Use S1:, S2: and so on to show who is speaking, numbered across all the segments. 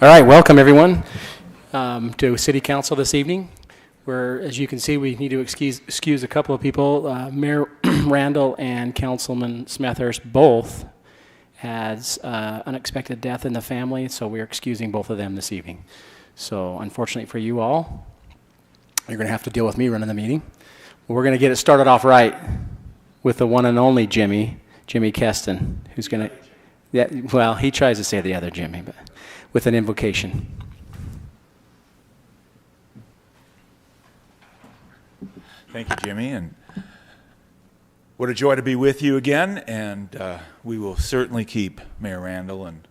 S1: All right, welcome everyone to City Council this evening. Where, as you can see, we need to excuse a couple of people. Mayor Randall and Councilman Smethurst both had unexpected death in the family, so we're excusing both of them this evening. So unfortunately for you all, you're going to have to deal with me running the meeting. We're going to get it started off right with the one and only Jimmy Keston, who's going to, yeah, well, he tries to say the other Jimmy, but with an invocation.
S2: Thank you, Jimmy, and what a joy to be with you again, and we will certainly keep Mayor Randall and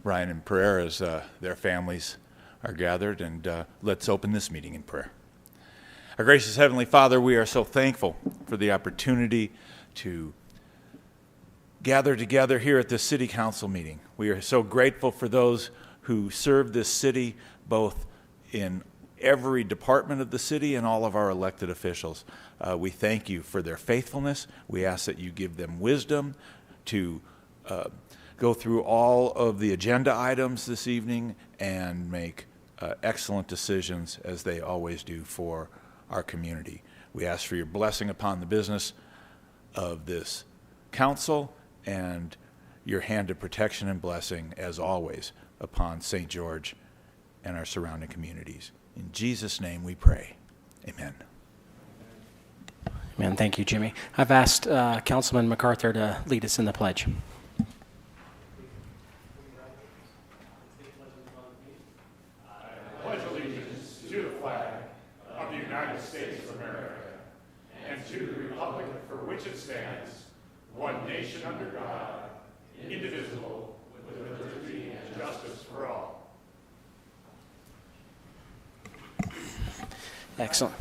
S2: Brian in prayer as their families are gathered, and let's open this meeting in prayer. Our gracious Heavenly Father, we are so thankful for the opportunity to gather together here at this City Council meeting. We are so grateful for those who serve this city, both in every department of the city and all of our elected officials. We thank you for their faithfulness. We ask that you give them wisdom to go through all of the agenda items this evening and make excellent decisions as they always do for our community. We ask for your blessing upon the business of this council and your hand of protection and blessing, as always, upon St. George and our surrounding communities. In Jesus' name we pray. Amen.
S1: Amen. Thank you, Jimmy. I've asked Councilman MacArthur to lead us in the pledge.
S3: I pledge allegiance to the flag of the United States of America and to the republic for which it stands, one nation under God, indivisible, with liberty and justice for all.
S1: Excellent.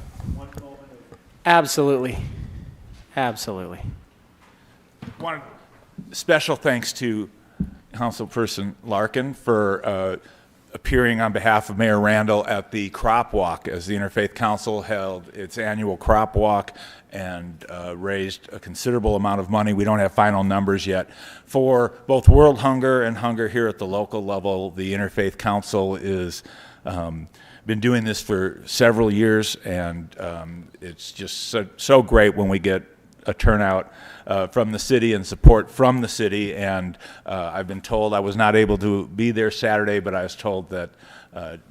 S1: Absolutely.
S2: Special thanks to Councilperson Larkin for appearing on behalf of Mayor Randall at the Crop Walk, as the Interfaith Council held its annual Crop Walk and raised a considerable amount of money. We don't have final numbers yet for both world hunger and hunger here at the local level. The Interfaith Council is been doing this for several years, and it's just so great when we get a turnout from the city and support from the city. And I've been told, I was not able to be there Saturday, but I was told that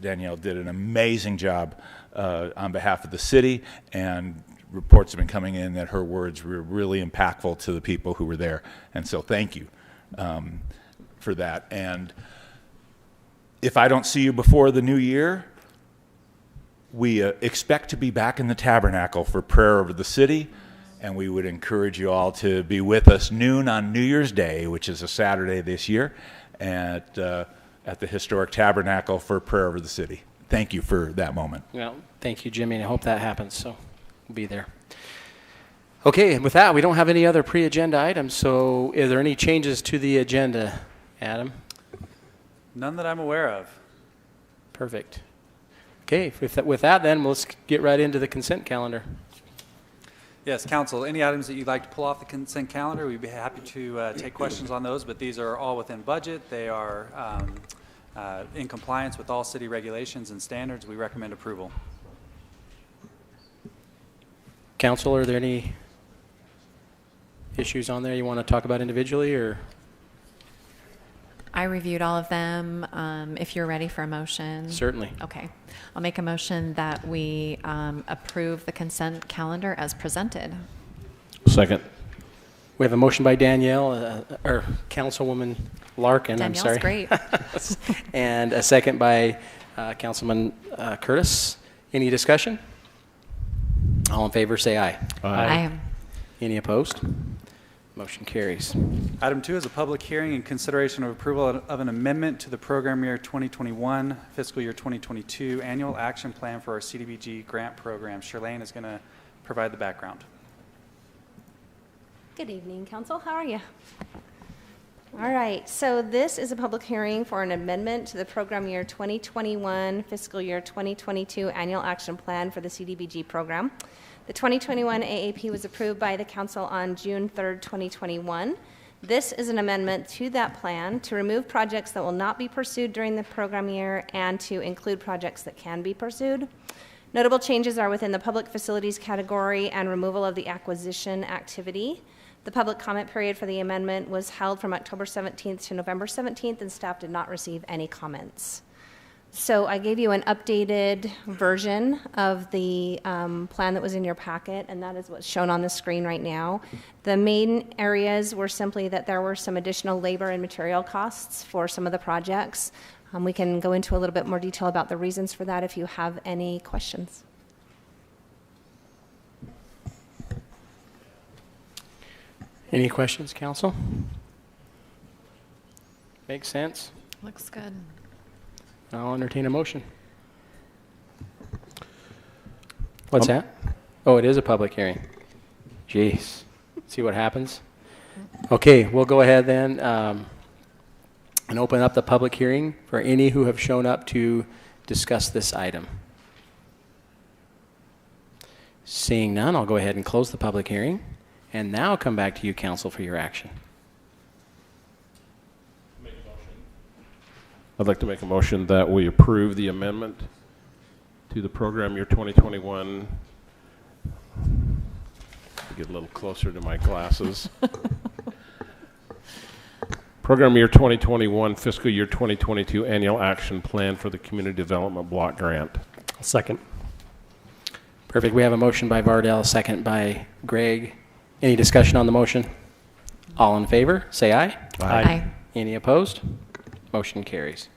S2: Danielle did an amazing job on behalf of the city, and reports have been coming in that her words were really impactful to the people who were there. And so thank you for that. And if I don't see you before the new year, we expect to be back in the Tabernacle for prayer over the city, and we would encourage you all to be with us noon on New Year's Day, which is a Saturday this year, at the Historic Tabernacle for prayer over the city. Thank you for that moment.
S1: Well, thank you, Jimmy, and I hope that happens, so we'll be there. Okay, and with that, we don't have any other pre-agenda items, so are there any changes to the agenda, Adam?
S4: None that I'm aware of.
S1: Perfect. Okay, with that then, let's get right into the consent calendar.
S4: Yes, Council, any items that you'd like to pull off the consent calendar, we'd be happy to take questions on those, but these are all within budget. They are in compliance with all city regulations and standards. We recommend approval.
S1: Council, are there any issues on there you want to talk about individually, or?
S5: I reviewed all of them. If you're ready for a motion.
S1: Certainly.
S5: Okay. I'll make a motion that we approve the consent calendar as presented.
S1: Second. We have a motion by Danielle, or Councilwoman Larkin,
S5: Danielle's
S1: I'm sorry.
S5: great.
S1: And a second by Councilman Curtis. Any discussion? All in favor, say aye.
S5: Aye.
S1: Any opposed? Motion carries.
S4: Item 2 is a public hearing and consideration of approval of an amendment to the program year 2021, fiscal year 2022 annual action plan for our Cdbg grant program. Charlene is going to provide the background.
S6: Good evening, Council. How are you? All right, so this is a public hearing for an amendment to the program year 2021, fiscal year 2022 annual action plan for the Cdbg program. The 2021 AAP was approved by the Council on June 3rd, 2021. This is an amendment to that plan to remove projects that will not be pursued during the program year and to include projects that can be pursued. Notable changes are within the public facilities category and removal of the acquisition activity. The public comment period for the amendment was held from October 17th to November 17th, and staff did not receive any comments. So I gave you an updated version of the plan that was in your packet, and that is what's shown on the screen right now. The main areas were simply that there were some additional labor and material costs for some of the projects. We can go into a little bit more detail about the reasons for that if you have any questions.
S1: Any questions, council? Makes sense?
S5: Looks good.
S1: I'll entertain a motion. What's that? Oh, it is a public hearing. Jeez. See what happens? Okay, we'll go ahead then and open up the public hearing for any who have shown up to discuss this item. Seeing none, I'll go ahead and close the public hearing and now come back to you, council, for your action.
S7: I'd like to make a motion that we approve the amendment to the program year 2021. Get a little closer to my glasses. Program year 2021, fiscal year 2022 annual action plan for the community development block grant.
S8: Second.
S1: Perfect. We have a motion by Vardell, a second by Greg. Any discussion on the motion? All in favor, say aye.
S5: Aye.
S1: Any opposed? Motion carries.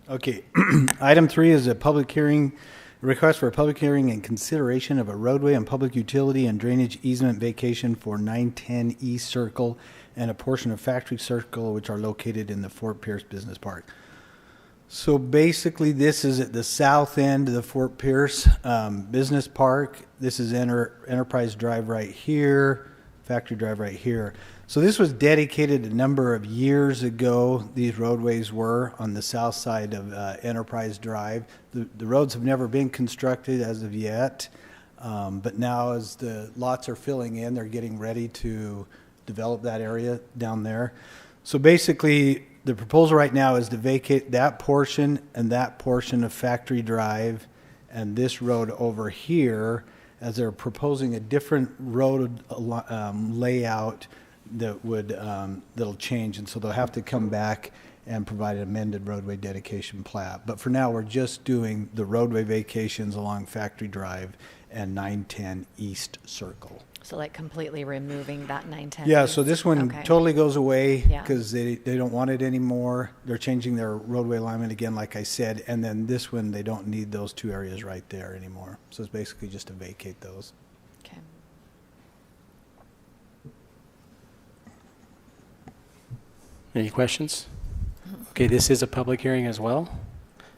S9: Okay, item 3 is a public hearing, request for a public hearing and consideration of a roadway and public utility and drainage easement vacation for 910 East Circle and a portion of Factory Circle, which are located in the Fort Pierce Business Park. So basically, this is at the south end of the Fort Pierce Business Park. This is Enterprise Drive right here, Factory Drive right here. So this was dedicated a number of years ago. These roadways were on the south side of Enterprise Drive. The roads have never been constructed as of yet, but now as the lots are filling in, they're getting ready to develop that area down there. So basically, the proposal right now is to vacate that portion and that portion of Factory Drive and this road over here, as they're proposing a different road layout that would that'll change, and so they'll have to come back and provide an amended roadway dedication plat. But for now, we're just doing the roadway vacations along Factory Drive and 910 East Circle.
S5: So like completely removing that 910?
S9: Yeah, so this one
S5: Okay.
S9: totally goes away
S5: Yeah.
S9: because they don't want it anymore. They're changing their roadway alignment again, like I said, and then this one, they don't need those two areas right there anymore. So it's basically just to vacate those.
S5: Okay.
S1: Any questions? Okay, this is a public hearing as well.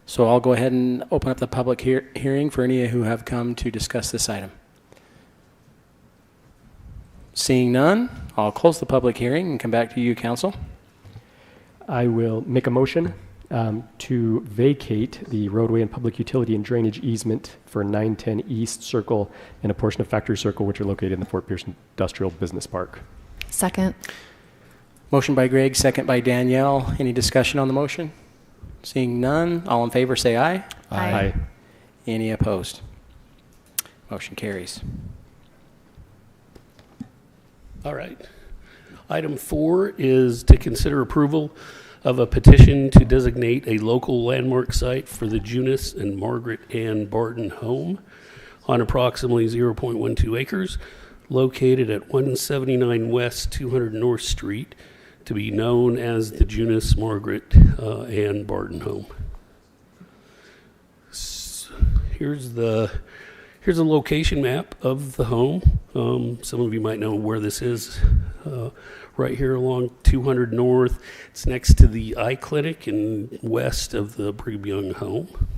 S1: So I'll go ahead and open up the public hearing for any who have come to discuss this item. Seeing none, I'll close the public hearing and come back to you, council.
S8: I will make a motion to vacate the roadway and public utility and drainage easement for 910 East Circle and a portion of Factory Circle, which are located in the Fort Pierce Industrial Business Park.
S5: Second.
S1: Motion by Greg, second by Danielle. Any discussion on the motion? Seeing none, all in favor say aye.
S5: Aye.
S1: Any opposed? Motion carries.
S10: All right. Item 4 is to consider approval of a petition to designate a local landmark site for the Junis and Margaret Ann Barton home on approximately 0.12 acres located at 179 West 200 North Street to be known as the Junis Margaret Ann Barton home. Here's a location map of the home. Some of you might know where this is. Right here along 200 North. It's next to the eye clinic and west of the Brigham Young home.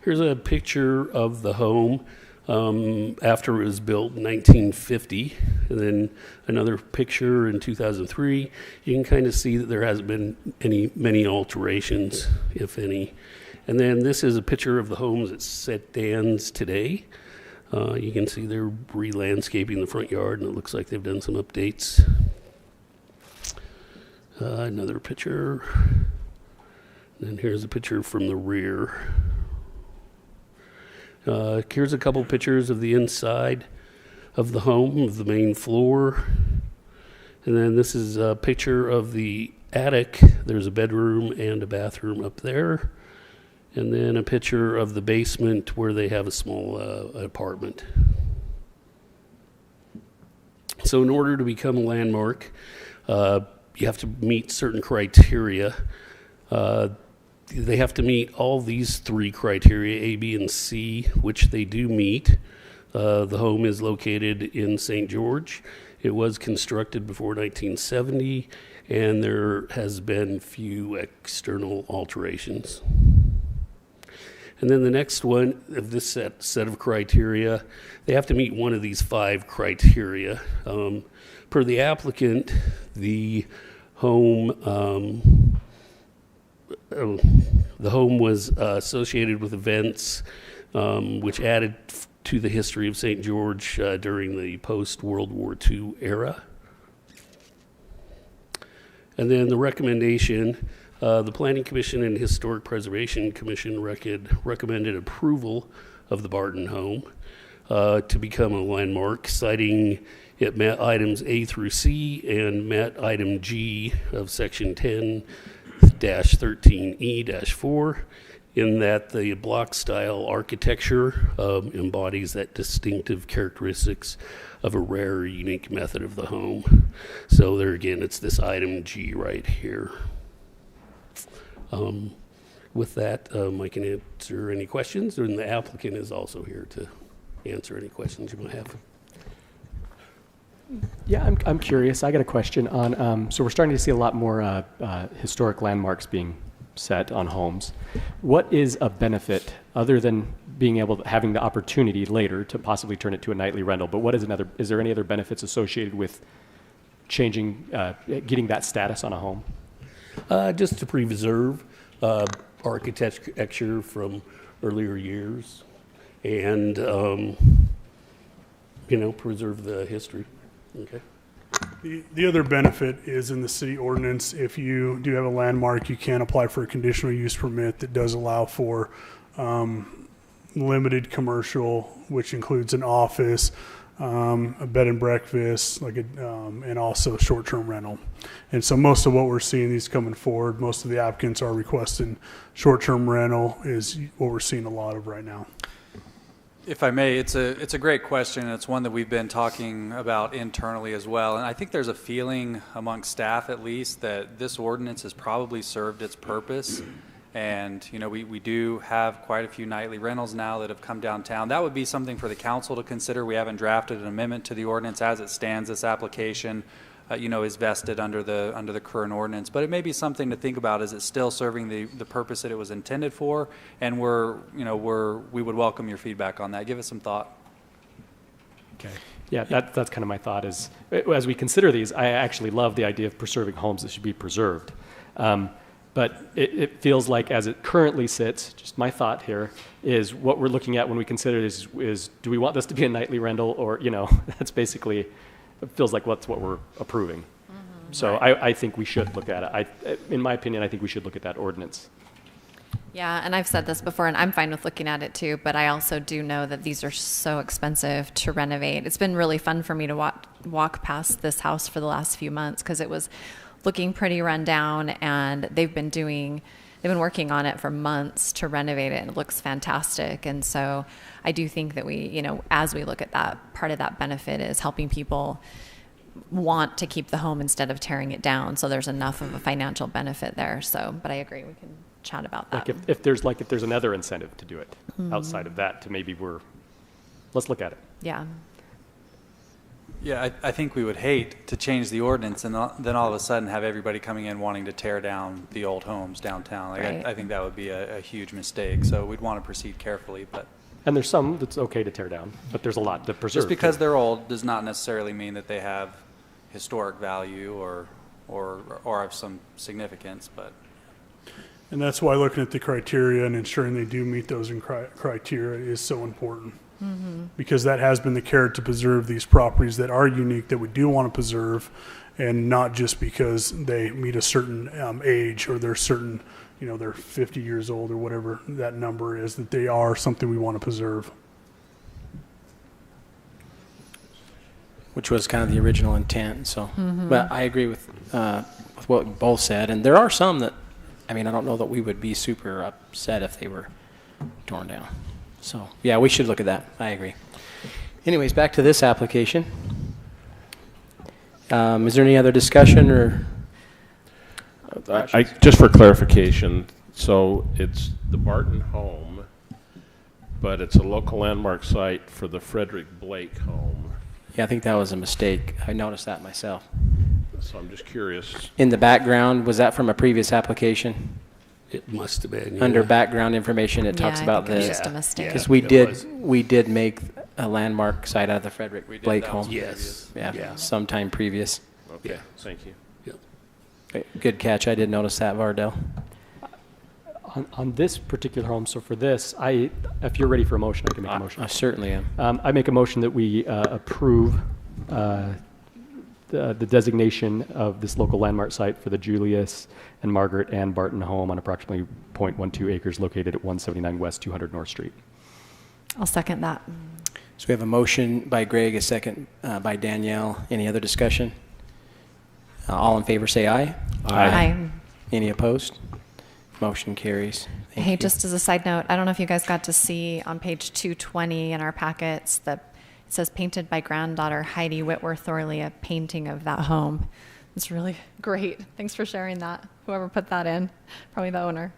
S10: Here's a picture of the home. after it was built in 1950, and then another picture in 2003. You can kind of see that there hasn't been many alterations, if any. And then this is a picture of the homes at stands today. You can see they're re-landscaping the front yard, and it looks like they've done some updates. Another picture. And here's a picture from the rear. Here's a couple pictures of the inside of the home, of the main floor. And then this is a picture of the attic. There's a bedroom and a bathroom up there. And then a picture of the basement where they have a small apartment. So in order to become a landmark, you have to meet certain criteria. They have to meet all these three criteria, A, B, and C, which they do meet. The home is located in St. George. It was constructed before 1970, and there has been few external alterations. And then the next one of this set of criteria, they have to meet one of these 5 criteria. Per the applicant, the home was associated with events which added to the history of St. George during the post-World War II era. And then the recommendation, the Planning Commission and Historic Preservation Commission recommended approval of the Barton home to become a landmark, citing it met items A through C and met item G of section 10-13E-4, in that the block style architecture embodies that distinctive characteristics of a rare, unique method of the home. So there again, it's this item G right here. With that, I can answer any questions, and the applicant is also here to answer any questions you might have.
S8: Yeah, I'm curious. I got a question on, so we're starting to see a lot more historic landmarks being set on homes. What is a benefit other than being able to, having the opportunity later to possibly turn it to a nightly rental, but what is is there any other benefits associated with changing, getting that status on a home?
S10: Just to preserve architecture from earlier years and, preserve the history. Okay.
S11: The other benefit is in the city ordinance, if you do have a landmark, you can apply for a conditional use permit that does allow for limited commercial, which includes an office, a bed and breakfast, and also short-term rental. And so most of what we're seeing these coming forward, most of the applicants are requesting short-term rental is what we're seeing a lot of right now.
S4: If I may, it's a great question. It's one that we've been talking about internally as well. And I think there's a feeling among staff, at least, that this ordinance has probably served its purpose. And, we do have quite a few nightly rentals now that have come downtown. That would be something for the council to consider. We haven't drafted an amendment to the ordinance as it stands. This application, is vested under the current ordinance. But it may be something to think about. Is it still serving the purpose that it was intended for? And we would welcome your feedback on that. Give it some thought.
S8: Okay. Yeah, that's kind of my thought is, as we consider these, I actually love the idea of preserving homes that should be preserved. But it feels like as it currently sits, just my thought here, is what we're looking at when we consider this is do we want this to be a nightly rental or, that's basically, it feels like that's what we're approving. Mm-hmm, so right. I think we should look at it. In my opinion, I think we should look at that ordinance.
S5: Yeah, and I've said this before, and I'm fine with looking at it too, but I also do know that these are so expensive to renovate. It's been really fun for me to walk past this house for the last few months because it was looking pretty run down, and they've been working on it for months to renovate it, and it looks fantastic. And so I do think that we, as we look at that, part of that benefit is helping people want to keep the home instead of tearing it down. So there's enough of a financial benefit there. So, but I agree, we can chat about that.
S8: Like if there's another incentive to do it outside of that, to maybe let's look at it.
S5: Yeah.
S4: Yeah, I think we would hate to change the ordinance and then all of a sudden have everybody coming in wanting to tear down the old homes downtown.
S5: Right.
S4: I think that would be a huge mistake. So we'd want to proceed carefully, but
S8: And there's some that's okay to tear down, but there's a lot to preserve.
S4: Just because
S8: too.
S4: they're old does not necessarily mean that they have historic value or of some significance, but.
S11: And that's why looking at the criteria and ensuring they do meet those criteria is so important. Because that has been the carrot to preserve these properties that are unique that we do want to preserve, and not just because they meet a certain age or they're certain, they're 50 years old or whatever that number is, that they are something we want to preserve.
S1: Which was kind of the original intent. So, but I agree with what you both said. And there are some that, I don't know that we would be super upset if they were torn down. So, yeah, we should look at that. I agree. Anyways, back to this application. Is there any other discussion or?
S7: Just for clarification, so it's the Barton home, but it's a local landmark site for the Frederick Blake home.
S1: Yeah, I think that was a mistake. I noticed that myself.
S7: So I'm just curious.
S1: In the background, was that from a previous application?
S10: It must have been.
S1: Under background information, it talks
S5: I
S1: about
S5: think it was
S1: the,
S5: just a mistake.
S1: because
S10: Yeah,
S1: we did make a landmark site out of the Frederick Blake home.
S10: Yes.
S1: Yeah, sometime previous.
S7: Okay, thank you.
S1: Good catch. I did notice that, Vardell.
S8: On this particular home, so for this, if you're ready for a motion, I can make a motion.
S1: I certainly am.
S8: I make a motion that we approve the designation of this local landmark site for the Julius and Margaret and Barton home on approximately 0.12 acres located at 179 West 200 North Street.
S5: I'll second that.
S1: So we have a motion by Greg, a second by Danielle. Any other discussion? All in favor say aye.
S5: Aye.
S1: Any opposed? Motion carries. Thank
S5: Hey,
S1: you.
S5: just as a side note, I don't know if you guys got to see on page 220 in our packets it says painted by granddaughter Heidi Whitworth Thorley, a painting of that home. It's really great. Thanks for sharing that. Whoever put that in, probably the owner.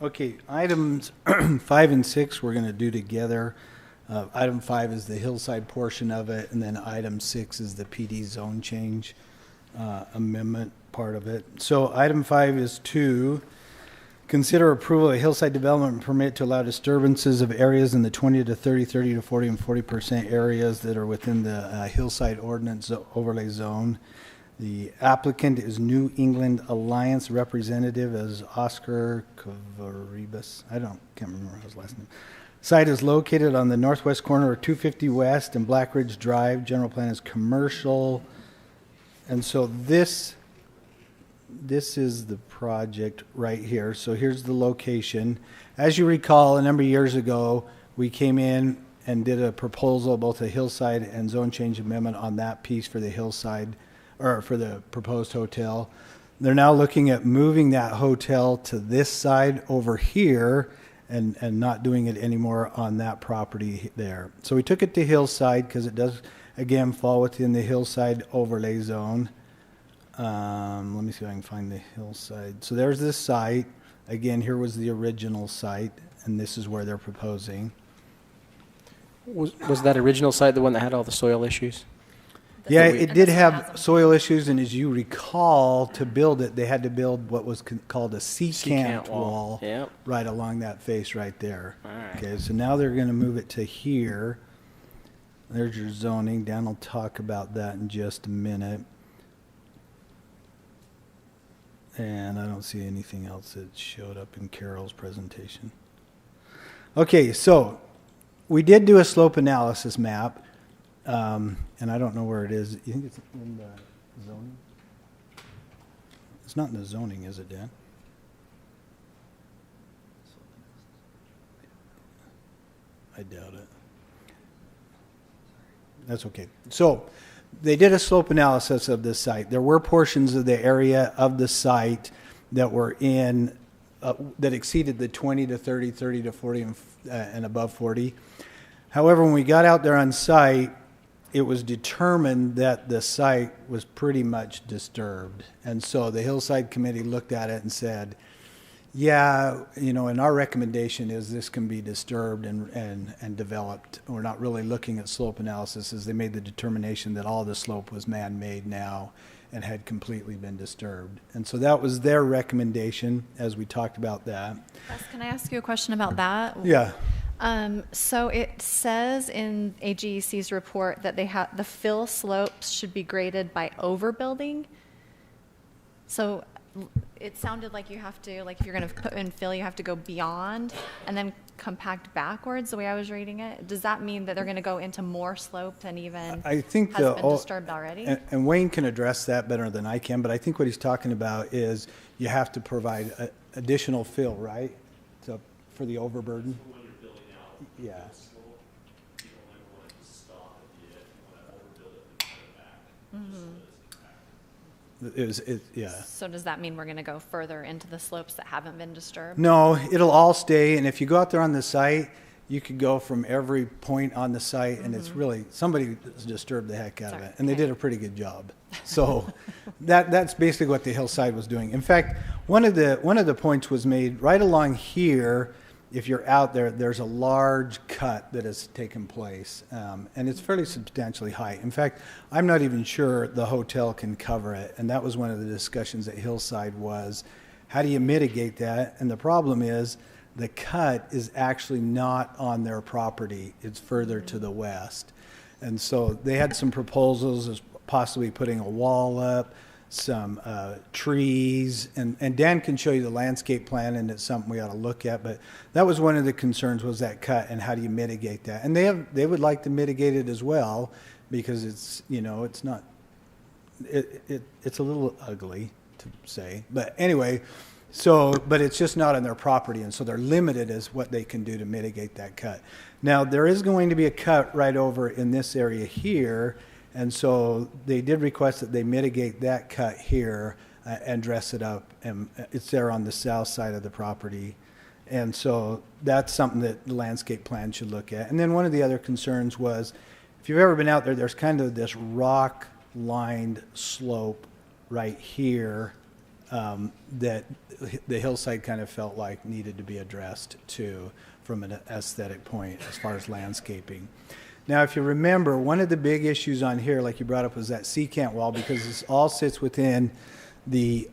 S9: Okay, items 5 and 6 we're going to do together. Item 5 is the hillside portion of it, and then item 6 is the PD zone change amendment part of it. So item 5 is to consider approval of a hillside development permit to allow disturbances of areas in the 20 to 30, 30 to 40, and 40% areas that are within the hillside ordinance overlay zone. The applicant is New England Alliance representative as Oscar Cavaribas. Can't remember his last name. Site is located on the northwest corner of 250 West and Black Ridge Drive. General plan is commercial. And so this is the project right here. So here's the location. As you recall, a number of years ago, we came in and did a proposal, both a hillside and zone change amendment on that piece for the hillside, or for the proposed hotel. They're now looking at moving that hotel to this side over here and not doing it anymore on that property there. So we took it to hillside because it does, again, fall within the hillside overlay zone. Let me see if I can find the hillside. So there's this site. Again, here was the original site, and this is where they're proposing.
S1: Was that original site the one that had all the soil issues?
S9: Yeah, it did have soil issues, and as you recall, to build it, they had to build what was called a secant wall
S1: Yep.
S9: right along that face right there.
S1: All right.
S9: Okay, so now they're going to move it to here. There's your zoning. Dan will talk about that in just a minute. And I don't see anything else that showed up in Carol's presentation. Okay, so we did do a slope analysis map. And I don't know where it is. You think it's in the zoning? It's not in the zoning, is it, Dan? I doubt it. That's okay. So they did a slope analysis of this site. There were portions of the area of the site that were in, that exceeded the 20 to 30, 30 to 40, and above 40. However, when we got out there on site, it was determined that the site was pretty much disturbed. And so the Hillside Committee looked at it and said, Yeah, and our recommendation is this can be disturbed and developed. We're not really looking at slope analysis, as they made the determination that all the slope was man-made now and had completely been disturbed. And so that was their recommendation as we talked about that.
S5: Wes, can I ask you a question about that?
S9: Yeah.
S5: So it says in AGEC's report that the fill slopes should be graded by overbuilding. So it sounded like you have to, like if you're going to put in fill, you have to go beyond and then compact backwards, the way I was reading it. Does that mean that they're going to go into more slope than even
S9: I think
S5: has been disturbed already?
S9: And Wayne can address that better than I can, but I think what he's talking about is you have to provide additional fill, right? So for the overburden? Yeah. Yeah.
S5: So does that mean we're going to go further into the slopes that haven't been disturbed?
S9: No, it'll all stay. And if you go out there on the site, you could go from every point on the site, and it's really, somebody disturbed the heck out of it. And they did a pretty good job. So that's basically what the hillside was doing. In fact, one of the points was made right along here. If you're out there, there's a large cut that has taken place, and it's fairly substantially high. In fact, I'm not even sure the hotel can cover it, and that was one of the discussions at Hillside was, how do you mitigate that? And the problem is the cut is actually not on their property. It's further to the west. And so they had some proposals as possibly putting a wall up, some trees, and Dan can show you the landscape plan, and it's something we ought to look at. But that was one of the concerns, was that cut and how do you mitigate that? And they would like to mitigate it as well, because it's it's not it's a little ugly to say, but anyway. But it's just not on their property, and so they're limited as what they can do to mitigate that cut. Now there is going to be a cut right over in this area here. And so they did request that they mitigate that cut here and dress it up. And it's there on the south side of the property. And so that's something that the landscape plan should look at. And then one of the other concerns was, if you've ever been out there, there's kind of this rock-lined slope right here that the hillside kind of felt like needed to be addressed too, from an aesthetic point as far as landscaping. Now, if you remember, one of the big issues on here, like you brought up, was that secant wall, because this all sits within the,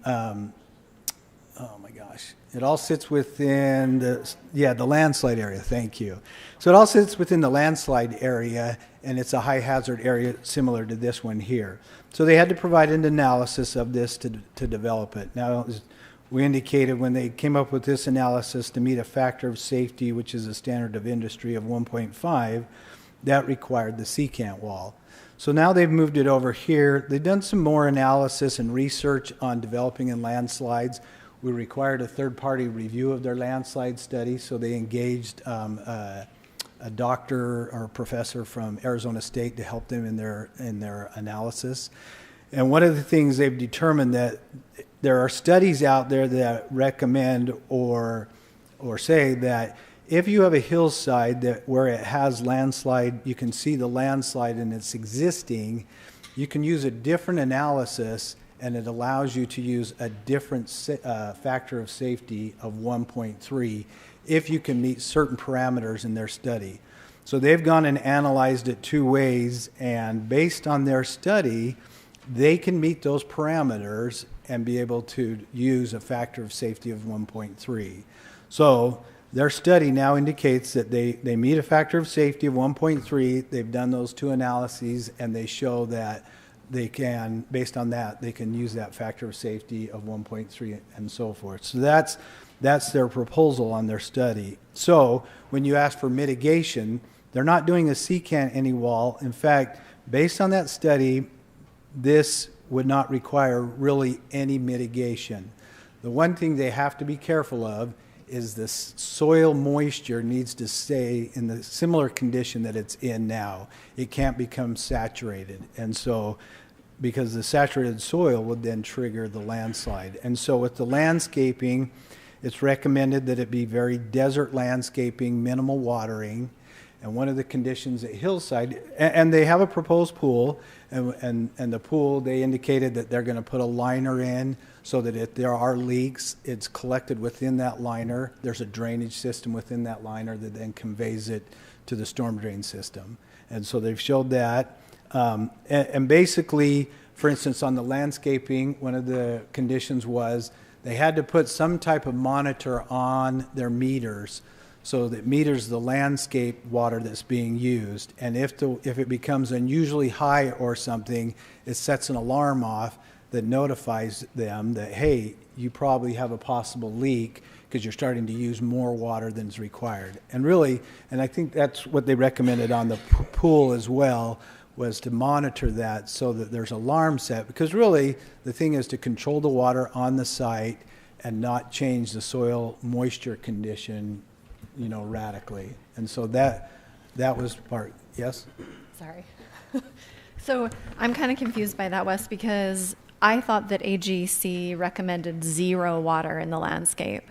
S9: it all sits within the landslide area. Thank you. So it all sits within the landslide area, and it's a high hazard area similar to this one here. So they had to provide an analysis of this to develop it. Now, we indicated when they came up with this analysis to meet a factor of safety, which is a standard of industry of 1.5, that required the secant wall. So now they've moved it over here. They've done some more analysis and research on developing in landslides. We required a third-party review of their landslide study, so they engaged a doctor or professor from Arizona State to help them in their analysis. And one of the things they've determined, that there are studies out there that recommend or say that if you have a hillside where it has landslide, you can see the landslide and it's existing, you can use a different analysis, and it allows you to use a different factor of safety of 1.3 if you can meet certain parameters in their study. So they've gone and analyzed it two ways, and based on their study, they can meet those parameters and be able to use a factor of safety of 1.3. So their study now indicates that they meet a factor of safety of 1.3. They've done those two analyses, and they show that they can, based on that, they can use that factor of safety of 1.3 and so forth. So that's their proposal on their study. So when you ask for mitigation, they're not doing a secant any wall. In fact, based on that study, this would not require really any mitigation. The one thing they have to be careful of is the soil moisture needs to stay in the similar condition that it's in now. It can't become saturated. And so, because the saturated soil would then trigger the landslide. And so with the landscaping, it's recommended that it be very desert landscaping, minimal watering. And one of the conditions at Hillside, and they have a proposed pool, and the pool, they indicated that they're going to put a liner in so that if there are leaks, it's collected within that liner. There's a drainage system within that liner that then conveys it to the storm drain system. And so they've showed that. And basically, for instance, on the landscaping, one of the conditions was they had to put some type of monitor on their meters so that meters the landscape water that's being used. And if it becomes unusually high or something, it sets an alarm off that notifies them that, hey, you probably have a possible leak because you're starting to use more water than is required. And really, and I think that's what they recommended on the pool as well, was to monitor that so that there's alarm set, because really the thing is to control the water on the site and not change the soil moisture condition, radically. And so that was part. Yes?
S5: Sorry. So I'm kind of confused by that, Wes, because I thought that AGC recommended 0 water in the landscape.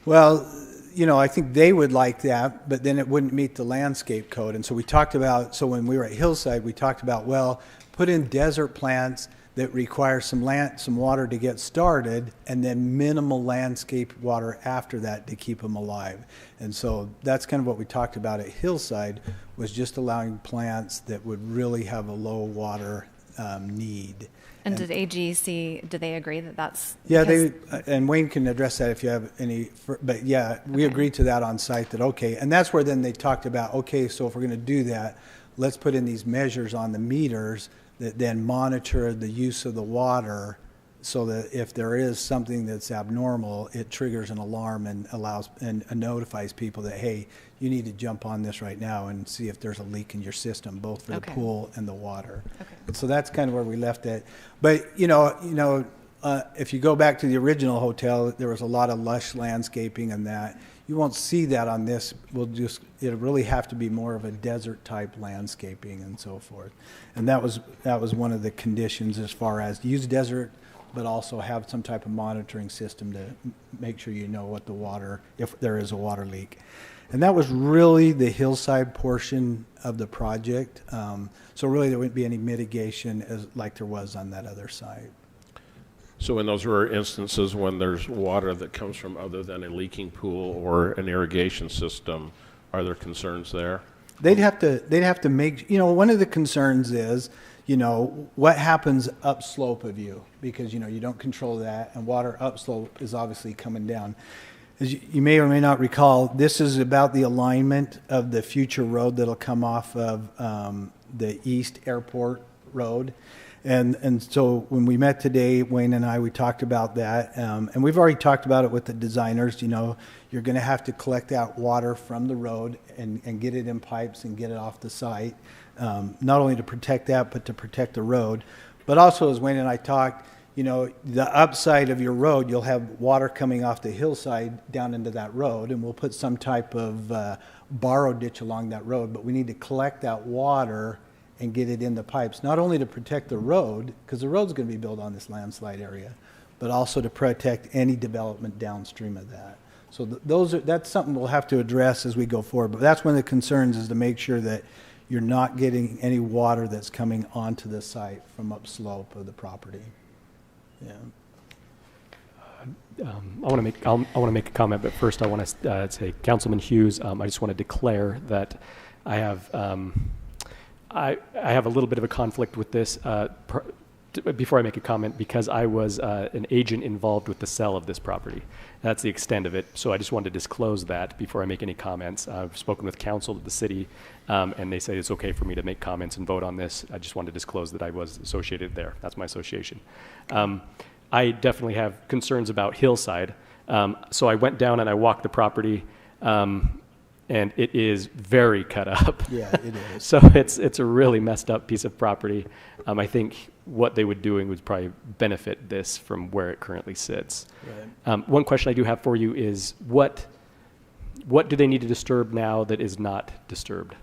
S9: Well, I think they would like that, but then it wouldn't meet the landscape code. And so we talked about, so when we were at Hillside, we talked about, well, put in desert plants that require some water to get started, and then minimal landscape water after that to keep them alive. And so that's kind of what we talked about at Hillside, was just allowing plants that would really have a low water need.
S5: And did AGC, do they agree that that's?
S9: Yeah, and Wayne can address that if you have any, but yeah, we agreed to that on site, that okay. And that's where then they talked about, okay, so if we're going to do that, let's put in these measures on the meters that then monitor the use of the water, so that if there is something that's abnormal, it triggers an alarm and allows and notifies people that, hey, you need to jump on this right now and see if there's a leak in your system, both for the pool and the water. Okay. And so that's kind of where we left it. But if you go back to the original hotel, there was a lot of lush landscaping and that. You won't see that on this. It'll really have to be more of a desert type landscaping and so forth. And that was one of the conditions, as far as use desert, but also have some type of monitoring system to make sure you know what the water, if there is a water leak. And that was really the Hillside portion of the project. So really there wouldn't be any mitigation like there was on that other side.
S7: So in those rare instances when there's water that comes from other than a leaking pool or an irrigation system, are there concerns there?
S9: They'd have to make, one of the concerns is, what happens upslope of you, because, you don't control that, and water upslope is obviously coming down. As you may or may not recall, this is about the alignment of the future road that'll come off of the East Airport Road. And so when we met today, Wayne and I, we talked about that. And we've already talked about it with the designers. You're going to have to collect that water from the road and get it in pipes and get it off the site, not only to protect that, but to protect the road. But also, as Wayne and I talked, the upside of your road, you'll have water coming off the hillside down into that road, and we'll put some type of borrow ditch along that road. But we need to collect that water and get it in the pipes, not only to protect the road, because the road's going to be built on this landslide area, but also to protect any development downstream of that. So that's something we'll have to address as we go forward. But that's one of the concerns, is to make sure that you're not getting any water that's coming onto the site from upslope of the property. Yeah.
S8: I want to make a comment, but first I want to say, Councilman Hughes, I just want to declare that I have a little bit of a conflict with this before I make a comment, because I was an agent involved with the sale of this property. That's the extent of it. So I just wanted to disclose that before I make any comments. I've spoken with council of the city, and they say it's okay for me to make comments and vote on this. I just wanted to disclose that I was associated there. That's my association. I definitely have concerns about Hillside. So I went down and I walked the property, and it is very cut up.
S9: Yeah, it is.
S8: So it's a really messed up piece of property. I think what they would doing would probably benefit this from where it currently sits. Right. One question I do have for you is, what do they need to disturb now that is not disturbed?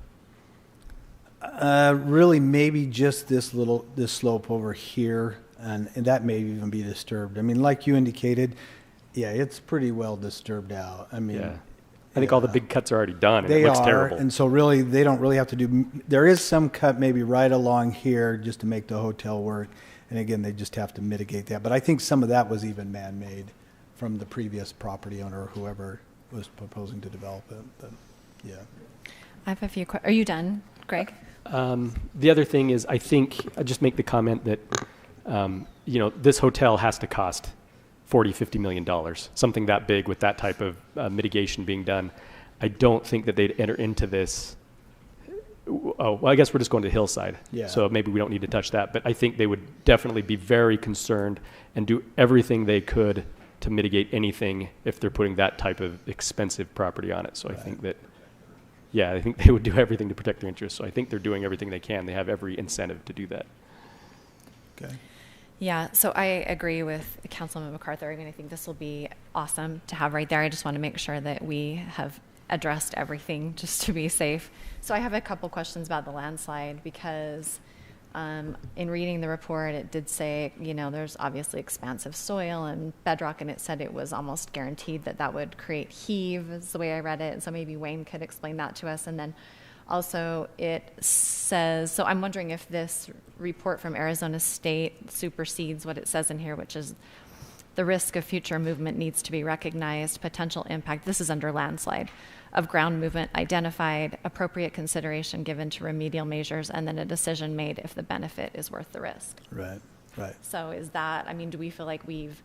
S9: Really, maybe just this slope over here, and that may even be disturbed. I mean, like you indicated, yeah, it's pretty well disturbed out. I mean. Yeah.
S8: I think all the big cuts are already done, and it looks terrible.
S9: And so really, they don't really have to do. There is some cut maybe right along here just to make the hotel work, And again, they just have to mitigate that. But I think some of that was even man-made from the previous property owner or whoever was proposing to develop it. But, yeah.
S5: I have a few questions. Are you done, Greg?
S8: The other thing is, I think, I just make the comment that, this hotel has to cost $40-50 million, something that big with that type of mitigation being done. I don't think that they'd enter into this. Oh, well, I guess we're just going to Hillside.
S9: Yeah.
S8: So maybe we don't need to touch that. But I think they would definitely be very concerned and do everything they could to mitigate anything if they're putting that type of expensive property on it. So I think that, I think they would do everything to protect their interests. So I think they're doing everything they can. They have every incentive to do that.
S9: Okay.
S5: Yeah, so I agree with Councilman MacArthur. I mean, I think this will be awesome to have right there. I just want to make sure that we have addressed everything just to be safe. So I have a couple questions about the landslide because in reading the report, it did say, there's obviously expansive soil and bedrock, and it said it was almost guaranteed that that would create heave, is the way I read it. And so maybe Wayne could explain that to us. And then also it says, so I'm wondering if this report from Arizona State supersedes what it says in here, which is the risk of future movement needs to be recognized, potential impact, this is under landslide, of ground movement identified, appropriate consideration given to remedial measures, and then a decision made if the benefit is worth the risk.
S9: Right.
S5: So is that, do we feel like we've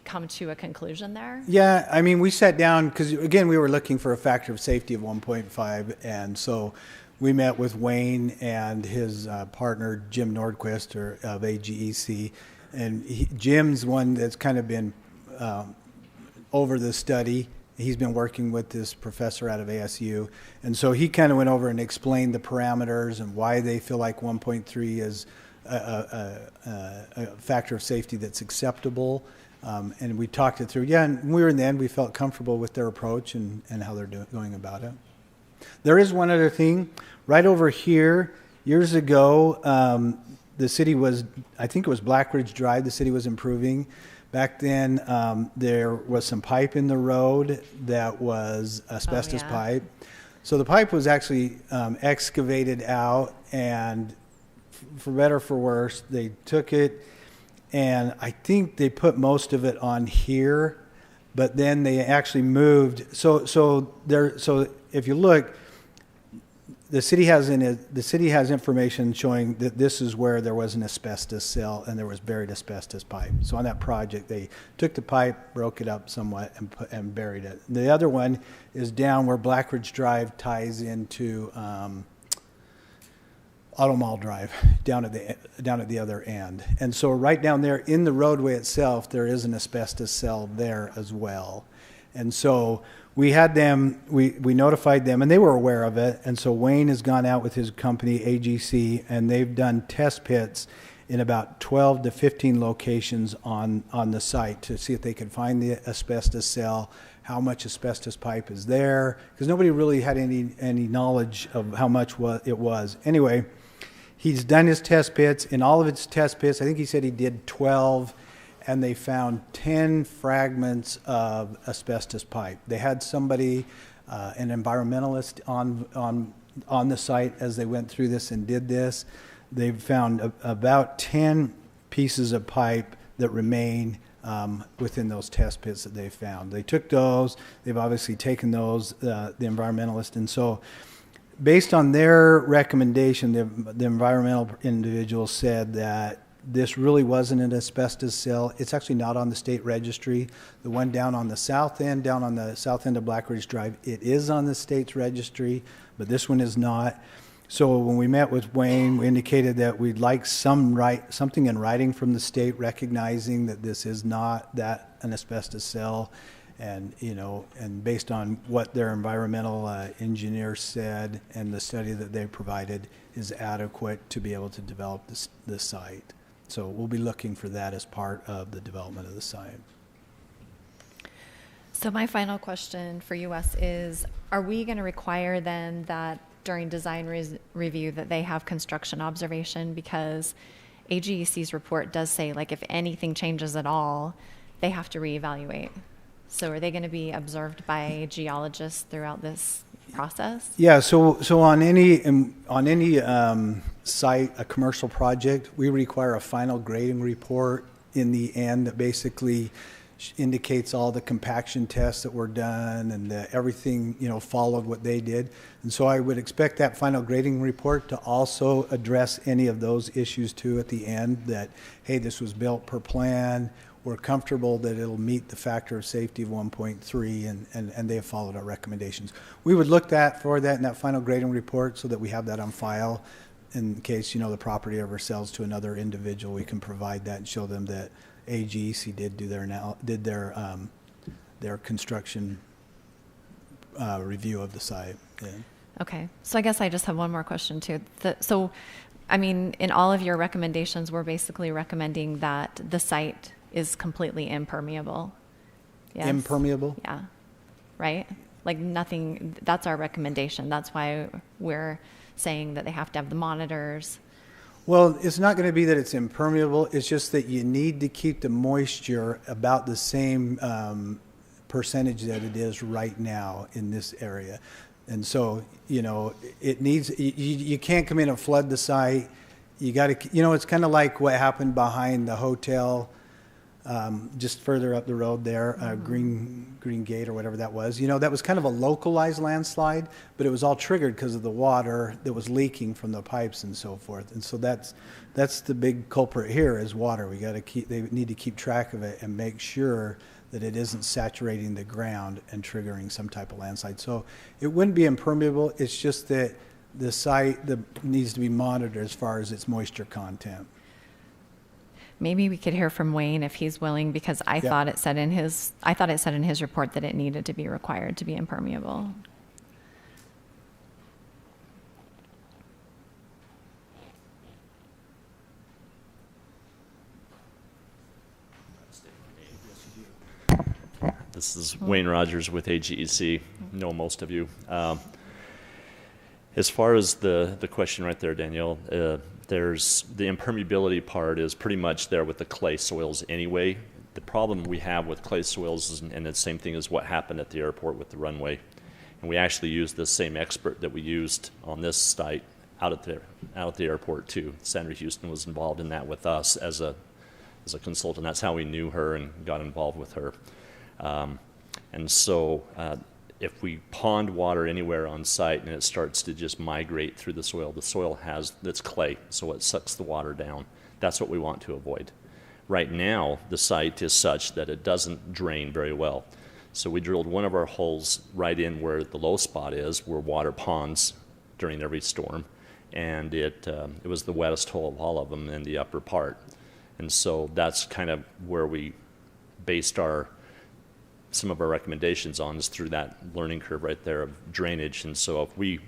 S5: come to a conclusion there?
S9: Yeah, we sat down because, again, we were looking for a factor of safety of 1.5, and so we met with Wayne and his partner, Jim Nordquist of AGEC, and Jim's one that's kind of been over the study. He's been working with this professor out of ASU, and so he kind of went over and explained the parameters and why they feel like 1.3 is a factor of safety that's acceptable. And we talked it through. Yeah, and when we were in the end, we felt comfortable with their approach and how they're going about it. There is one other thing. Right over here, years ago, the city was, I think it was Black Ridge Drive, the city was improving. Back then, there was some pipe in the road that was asbestos pipe. So the pipe was actually excavated out, and for better or for worse, they took it, and I think they put most of it on here, but then they actually moved. So if you look, the city has information showing that this is where there was an asbestos cell and there was buried asbestos pipe. So on that project, they took the pipe, broke it up somewhat, and buried it. The other one is down where Black Ridge Drive ties into Auto Mall Drive, down at the other end. And so right down there in the roadway itself, there is an asbestos cell there as well. And so we had them, we notified them, and they were aware of it. And so Wayne has gone out with his company, AGC, and they've done test pits in about 12 to 15 locations on the site to see if they could find the asbestos cell, how much asbestos pipe is there, because nobody really had any knowledge of how much it was. Anyway, he's done his test pits. In all of his test pits, I think he said he did 12, and they found 10 fragments of asbestos pipe. They had somebody, an environmentalist on the site as they went through this and did this. They found about 10 pieces of pipe that remain within those test pits that they found. They took those. They've obviously taken those, the environmentalist, and so based on their recommendation, the environmental individuals said that this really wasn't an asbestos cell. It's actually not on the state registry. The one down on the south end of Black Ridge Drive, it is on the state's registry, but this one is not. So when we met with Wayne, we indicated that we'd like something in writing from the state recognizing that this is not an asbestos cell, and and based on what their environmental engineer said and the study that they provided is adequate to be able to develop the site. So we'll be looking for that as part of the development of the site.
S5: So my final question for you, Wes, is are we going to require then that during design review that they have construction observation? Because AGEC's report does say, like, if anything changes at all, they have to reevaluate. So are they going to be observed by geologists throughout this process?
S9: Yeah, so on any site, a commercial project, we require a final grading report in the end that basically indicates all the compaction tests that were done and that everything, followed what they did. And so I would expect that final grading report to also address any of those issues too at the end, that, hey, this was built per plan. We're comfortable that it'll meet the factor of safety of 1.3, and they have followed our recommendations. We would look for that in that final grading report so that we have that on file in case, the property ever sells to another individual. We can provide that and show them that AGC did do their construction review of the site. Yeah.
S5: Okay, so I guess I just have one more question too. In all of your recommendations, we're basically recommending that the site is completely impermeable. Yes?
S9: Impermeable?
S5: Yeah, right? Like nothing, that's our recommendation. That's why we're saying that they have to have the monitors.
S9: Well, it's not going to be that it's impermeable. It's just that you need to keep the moisture about the same percentage that it is right now in this area. And so, it needs, you can't come in and flood the site. You got to, it's kind of like what happened behind the hotel just further up the road there, Green Gate or whatever that was. That was kind of a localized landslide, but it was all triggered because of the water that was leaking from the pipes and so forth. And so that's the big culprit here is water. They need to keep track of it and make sure that it isn't saturating the ground and triggering some type of landslide. So it wouldn't be impermeable. It's just that the site needs to be monitored as far as its moisture content.
S5: Maybe we could hear from Wayne if he's willing, because I thought it said in his report that it needed to be required to be impermeable.
S12: This is Wayne Rogers with AGEC. Know most of you. As far as the question right there, Danielle, there's the impermeability part is pretty much there with the clay soils anyway. The problem we have with clay soils is, and it's the same thing as what happened at the airport with the runway. And we actually used the same expert that we used on this site out at the airport too. Sandra Houston was involved in that with us as a consultant. That's how we knew her and got involved with her. And so if we pond water anywhere on site and it starts to just migrate through the soil that's clay, so it sucks the water down. That's what we want to avoid. Right now, the site is such that it doesn't drain very well. So we drilled one of our holes right in where the low spot is, where water ponds during every storm. And it was the wettest hole of all of them in the upper part. And so that's kind of where we based some of our recommendations on, is through that learning curve right there of drainage. And so if we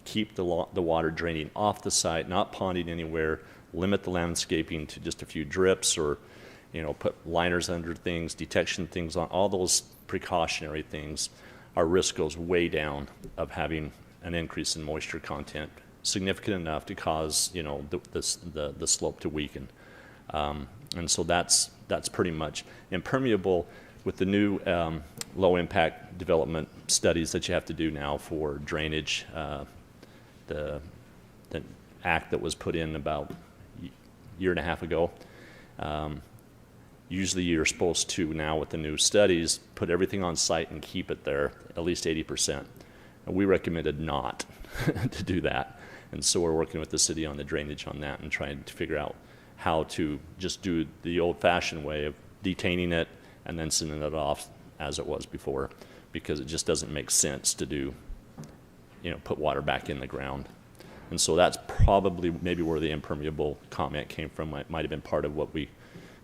S12: keep the water draining off the site, not ponding anywhere, limit the landscaping to just a few drips, or put liners under things, detection things on, all those precautionary things, our risk goes way down of having an increase in moisture content, significant enough to cause the slope to weaken. And so that's pretty much impermeable. With the new low impact development studies that you have to do now for drainage, the act that was put in about a year and a half ago, usually you're supposed to now with the new studies put everything on site and keep it there at least 80%. And we recommended not to do that. And so we're working with the city on the drainage on that and trying to figure out how to just do the old fashioned way of detaining it and then sending it off as it was before, because it just doesn't make sense to do, put water back in the ground. And so that's probably maybe where the impermeable comment came from. Might have been part of what we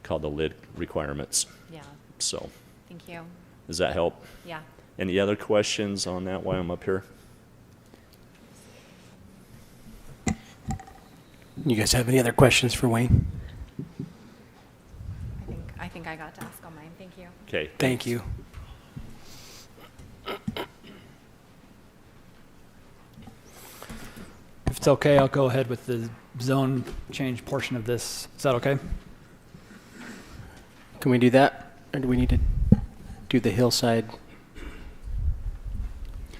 S12: call the lid requirements.
S5: Yeah.
S12: So.
S5: Thank you.
S12: Does that help?
S5: Yeah.
S12: Any other questions on that while I'm up here?
S1: You guys have any other questions for Wayne?
S5: I think I got to ask all mine. Thank you.
S12: Okay.
S1: Thank you.
S13: If it's okay, I'll go ahead with the zone change portion of this. Is that okay?
S1: Can we do that? Or do we need to do the hillside?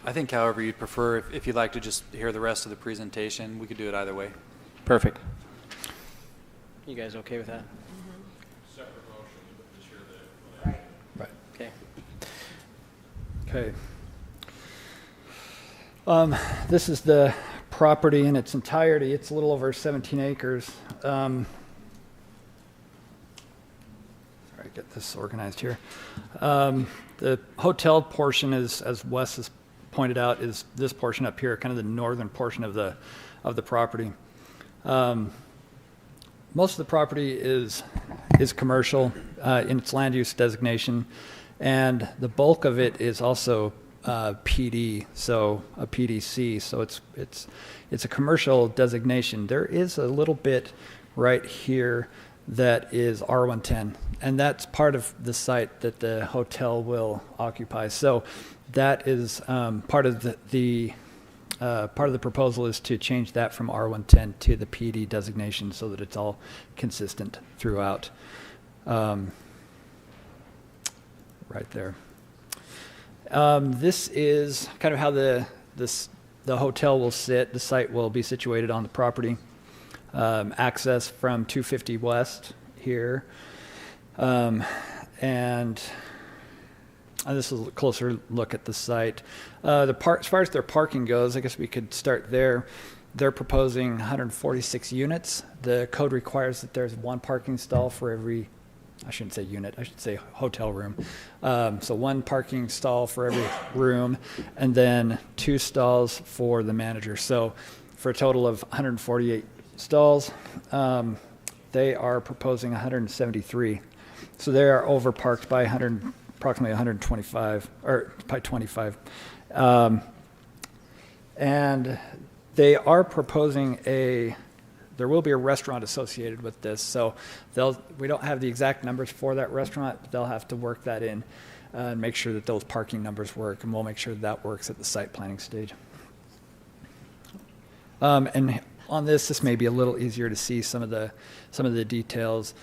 S4: I think however you'd prefer, if you'd like to just hear the rest of the presentation, we could do it either way.
S1: Perfect. You guys okay with that?
S7: Separate motions, but just hear the.
S13: Right.
S1: Okay.
S13: Okay. This is the property in its entirety. It's a little over 17 acres. Sorry, get this organized here. The hotel portion is, as Wes has pointed out, is this portion up here, kind of the northern portion of the property. Most of the property is commercial in its land use designation, and the bulk of it is also PD, so a PDC. So it's a commercial designation. There is a little bit right here that is R110, and that's part of the site that the hotel will occupy. So that is part of the proposal is to change that from R110 to the PD designation so that it's all consistent throughout. Right there. This is kind of how the hotel will sit. The site will be situated on the property. Access from 250 West here. And this is a closer look at the site. As far as their parking goes, I guess we could start there. They're proposing 146 units. The code requires that there's one parking stall for every, I shouldn't say unit, I should say hotel room. So one parking stall for every room, and then 2 stalls for the manager. So for a total of 148 stalls, they are proposing 173. So they are overparked by approximately 125, or by 25. And they are proposing there will be a restaurant associated with this. So we don't have the exact numbers for that restaurant, but they'll have to work that in and make sure that those parking numbers work, and we'll make sure that works at the site planning stage. And on this may be a little easier to see some of the details.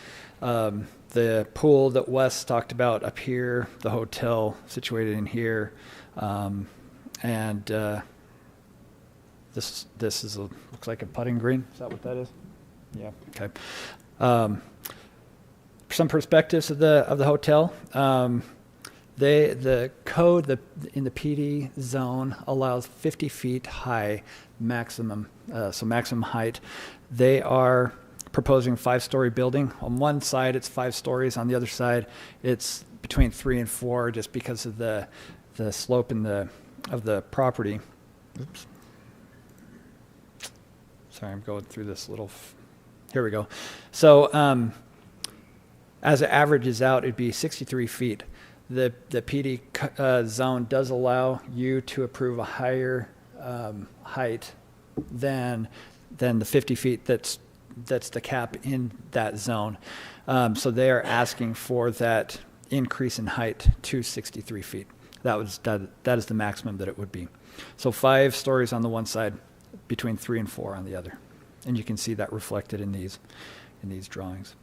S13: The pool that Wes talked about up here, the hotel situated in here, and this looks like a putting green. Is that what that is? Yeah. Okay. Some perspectives of the hotel. The code in the PD zone allows 50 feet high maximum, so maximum height. They are proposing 5-story building. On one side, it's 5 stories. On the other side, it's between 3 and 4, just because of the slope of the property. Oops. Sorry, I'm going through this little. Here we go. So as it averages out, it'd be 63 feet. The PD zone does allow you to approve a higher height than the 50 feet that's the cap in that zone. So they are asking for that increase in height to 63 feet. That is the maximum that it would be. So 5 stories on the one side, between 3 and 4 on the other. And you can see that reflected in these drawings.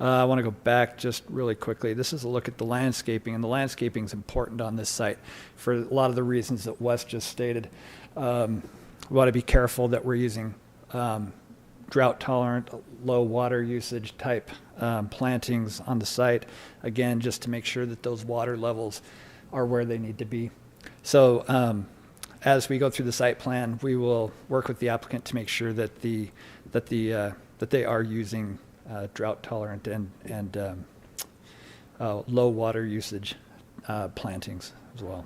S13: I want to go back just really quickly. This is a look at the landscaping, and the landscaping is important on this site for a lot of the reasons that Wes just stated. We want to be careful that we're using drought-tolerant, low water usage type plantings on the site, again, just to make sure that those water levels are where they need to be. So as we go through the site plan, we will work with the applicant to make sure that they are using drought-tolerant and low water usage plantings as well.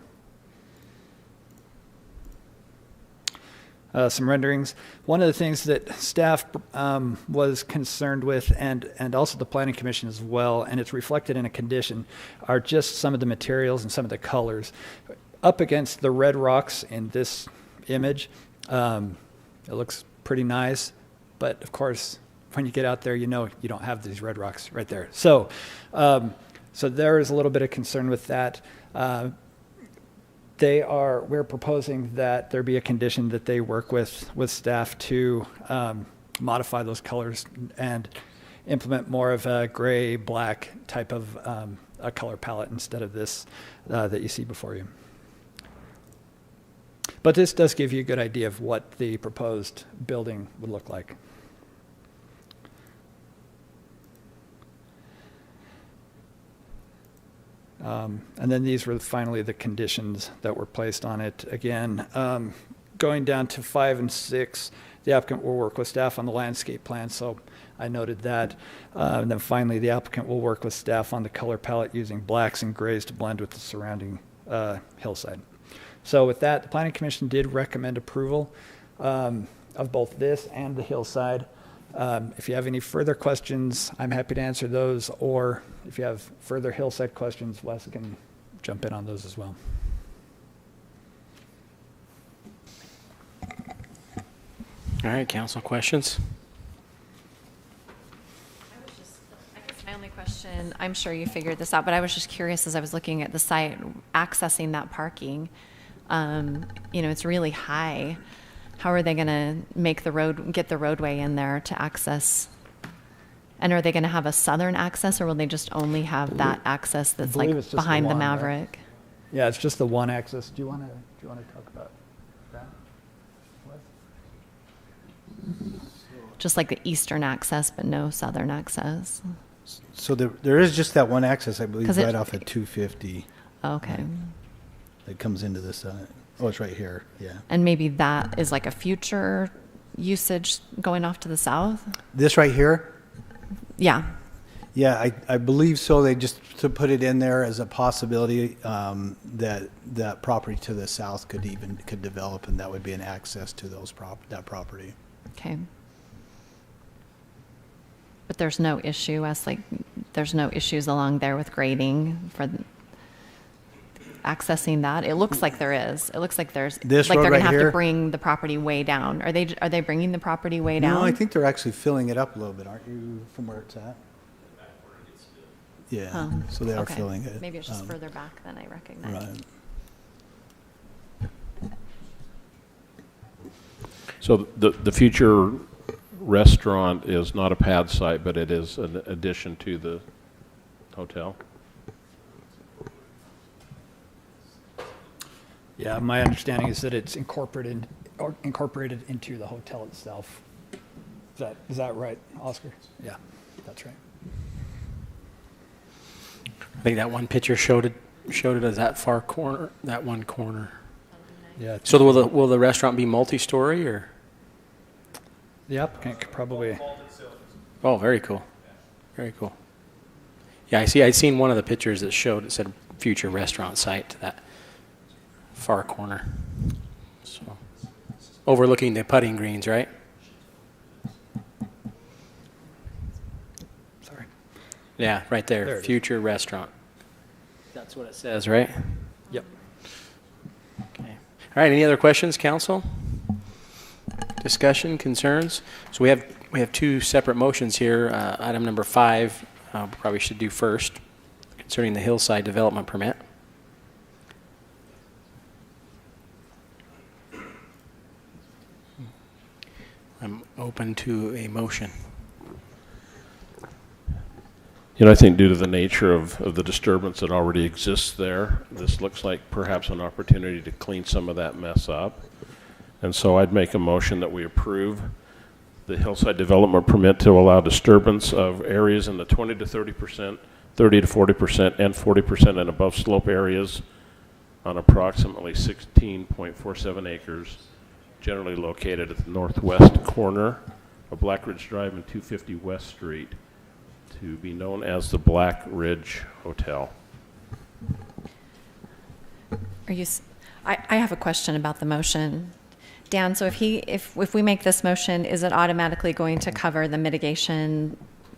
S13: Some renderings. One of the things that staff was concerned with, and also the Planning Commission as well, and it's reflected in a condition, are just some of the materials and some of the colors. Up against the red rocks in this image, it looks pretty nice, but of course, when you get out there, you know you don't have these red rocks right there. So, so there is a little bit of concern with that. We're proposing that there be a condition that they work with staff to modify those colors and implement more of a gray, black type of a color palette instead of this that you see before you. But this does give you a good idea of what the proposed building would look like. And then these were finally the conditions that were placed on it. Again, going down to 5 and 6, the applicant will work with staff on the landscape plan, so I noted that. And then finally, the applicant will work with staff on the color palette using blacks and grays to blend with the surrounding hillside. So with that, the Planning Commission did recommend approval of both this and the hillside. If you have any further questions, I'm happy to answer those, or if you have further hillside questions, Wes can jump in on those as well.
S1: All right, council questions?
S5: I guess my only question, I'm sure you figured this out, but I was just curious as I was looking at the site, accessing that parking. It's really high. How are they going to make the road, get the roadway in there to access? And are they going to have a southern access, or will they just only have that access that's like
S13: it's just
S5: behind the
S13: one, right?
S5: Maverick?
S13: Yeah, it's just the one access. Do you want to talk about that?
S5: Just like the eastern access, but no southern access.
S9: So there is just that one access, I believe,
S5: 'Cause
S9: right off at 250
S5: Okay.
S9: that comes into this. Oh, it's right here. Yeah.
S5: And maybe that is like a future usage going off to the south?
S9: This right here?
S5: Yeah.
S9: Yeah, I believe so. They just to put it in there as a possibility that property to the south could develop, and that would be an access to that property.
S5: Okay. But there's no issue there's no issues along there with grading for accessing that. It looks like there is. It looks like there's
S9: This
S5: like
S9: road
S5: they're going
S9: right
S5: to have
S9: here?
S5: to bring the property way down. Are they bringing the property way down?
S9: No, I think they're actually filling it up a little bit, aren't you, from where it's at? Yeah, so they are
S5: okay.
S9: filling it.
S5: Maybe it's just further back than I recognize.
S9: Right.
S7: So the future restaurant is not a pad site, but it is an addition to the hotel?
S13: Yeah, my understanding is that it's incorporated into the hotel itself. Is that right, Oscar? Yeah, that's right.
S1: I think that one picture showed it as that far corner, that one corner.
S13: Yeah.
S1: So will the restaurant be multi-story or?
S13: The applicant could probably.
S1: Oh, very cool. Very cool. Yeah, I'd seen one of the pictures that said future restaurant site to that far corner. So overlooking the putting greens, right?
S13: Sorry.
S1: Yeah, right there.
S13: There it is.
S1: Future restaurant. That's what it says, right?
S13: Yep.
S1: Okay. All right. Any other questions, council? Discussion, concerns? So we have two separate motions here. Item number 5, probably should do first, concerning the hillside development permit. I'm open to a motion.
S7: I think due to the nature of the disturbance that already exists there, this looks like perhaps an opportunity to clean some of that mess up. And so I'd make a motion that we approve the hillside development permit to allow disturbance of areas in the 20 to 30%, 30 to 40%, and 40% and above slope areas on approximately 16.47 acres, generally located at the northwest corner of Black Ridge Drive and 250 West Street, to be known as the Black Ridge Hotel.
S5: I have a question about the motion. Dan, so if we make this motion, is it automatically going to cover the mitigation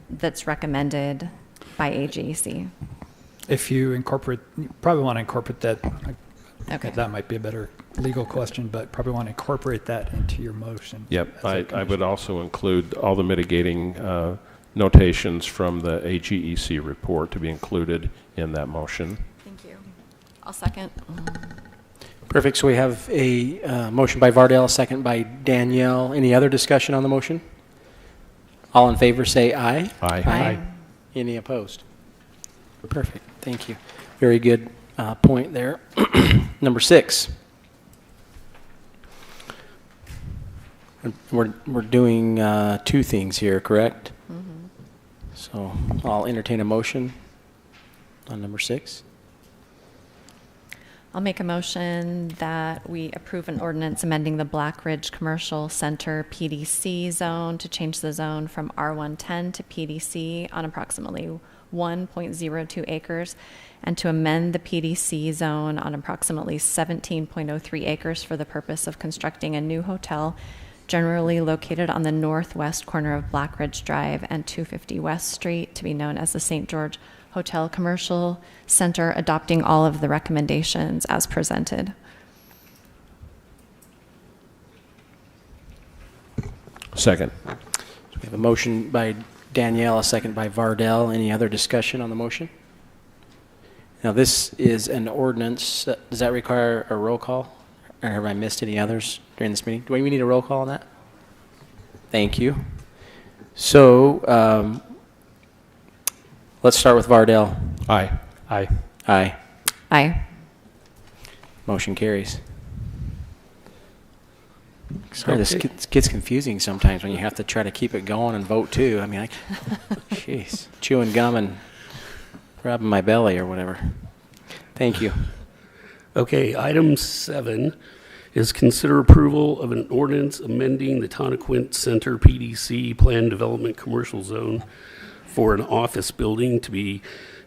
S5: that's recommended by AGEC?
S13: If you probably want to incorporate that.
S5: Okay.
S13: That might be a better legal question, but probably want to incorporate that into your motion.
S7: Yep, I would also include all the mitigating notations from the AGEC report to be included in that motion.
S5: Thank you. I'll second.
S1: Perfect. So we have a motion by Vardell, a second by Danielle. Any other discussion on the motion? All in favor say aye.
S7: Aye.
S5: Aye.
S1: Any opposed? Perfect. Thank you. Very good point there. Number 6. We're doing two things here, correct? So I'll entertain a motion on number 6.
S5: I'll make a motion that we approve an ordinance amending the Black Ridge Commercial Center PDC zone to change the zone from R110 to PDC on approximately 1.02 acres, and to amend the PDC zone on approximately 17.03 acres for the purpose of constructing a new hotel generally located on the northwest corner of Black Ridge Drive and 250 West Street, to be known as the St. George Hotel Commercial Center, adopting all of the recommendations as presented.
S7: Second.
S1: We have a motion by Danielle, a second by Vardell. Any other discussion on the motion? Now, this is an ordinance. Does that require a roll call? Or have I missed any others during this meeting? Do we need a roll call on that? Thank you. So, let's start with Vardell.
S7: Aye.
S8: Aye.
S1: Aye.
S5: Aye.
S1: Motion carries. Sorry, this gets confusing sometimes when you have to try to keep it going and vote too. I mean, jeez, chewing gum and rubbing my belly or whatever. Thank you.
S10: Okay, item 7 is consider approval of an ordinance amending the Tonnequint Center PDC Plan Development Commercial Zone for an office building to be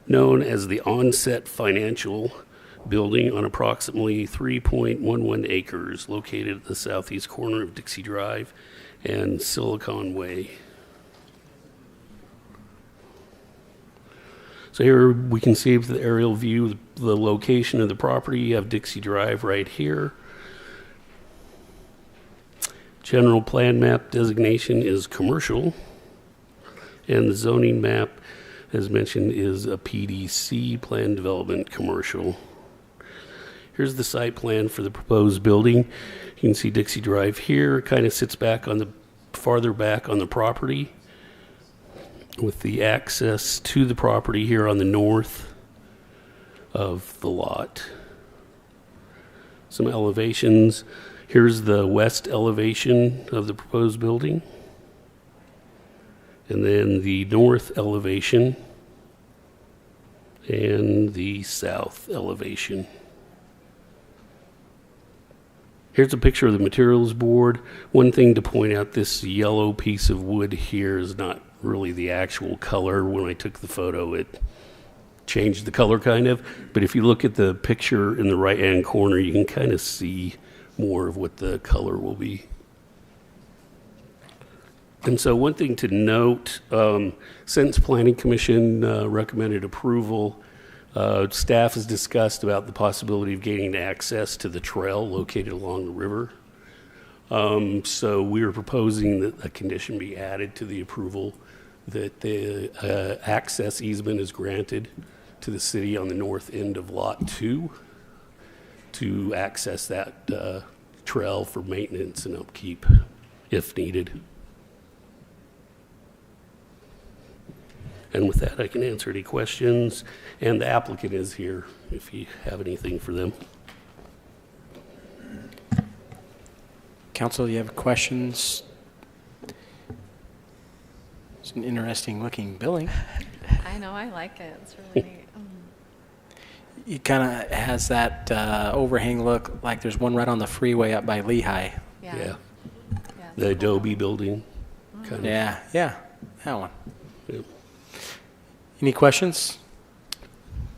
S10: known as the Onset Financial Building on approximately 3.11 acres located at the southeast corner of Dixie Drive and Silicon Way. So here we can see the aerial view, the location of the property. You have Dixie Drive right here. General plan map designation is commercial, and the zoning map, as mentioned, is a PDC, plan development commercial. Here's the site plan for the proposed building. You can see Dixie Drive here, kind of sits back on the farther back on the property, with the access to the property here on the north of the lot. Some elevations. Here's the west elevation of the proposed building, and then the north elevation and the south elevation. Here's a picture of the materials board. One thing to point out, this yellow piece of wood here is not really the actual color. When I took the photo, it changed the color kind of. But if you look at the picture in the right-hand corner, you can kind of see more of what the color will be. And so one thing to note, since Planning Commission recommended approval, staff has discussed about the possibility of gaining access to the trail located along the river. So we are proposing that a condition be added to the approval that the access easement is granted to the city on the north end of Lot 2 to access that trail for maintenance and upkeep if needed. And with that, I can answer any questions. And the applicant is here if you have anything for them.
S1: Council, you have questions? It's an interesting looking building.
S5: I know, I like it. It's really neat.
S1: It kind of has that overhang look like there's one right on the freeway up by Lehigh.
S5: Yeah.
S10: The Adobe building. Kind of.
S1: Yeah, that one.
S10: Yep.
S1: Any questions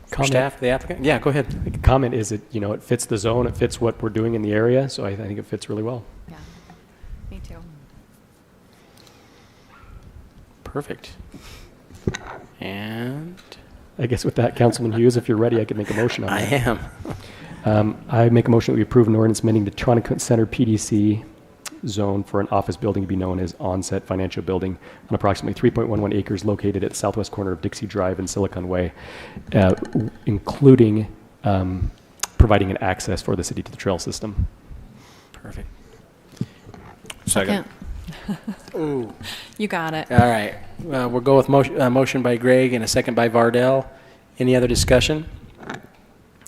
S1: for
S8: Comment.
S1: staff, the applicant? Yeah, go ahead.
S8: Comment is it fits the zone, it fits what we're doing in the area, so I think it fits really well.
S5: Yeah, me too.
S1: Perfect. And
S8: I guess with that, Councilman Hughes, if you're ready, I could make a motion on
S1: I
S8: that.
S1: am.
S8: I make a motion that we approve an ordinance amending the Tonnequint Center PDC zone for an office building to be known as Onset Financial Building on approximately 3.11 acres located at the southwest corner of Dixie Drive and Silicon Way, including providing an access for the city to the trail system.
S1: Perfect.
S7: Second.
S1: Ooh.
S5: You got it.
S1: All right. We'll go with motion by Greg and a second by Vardell. Any other discussion?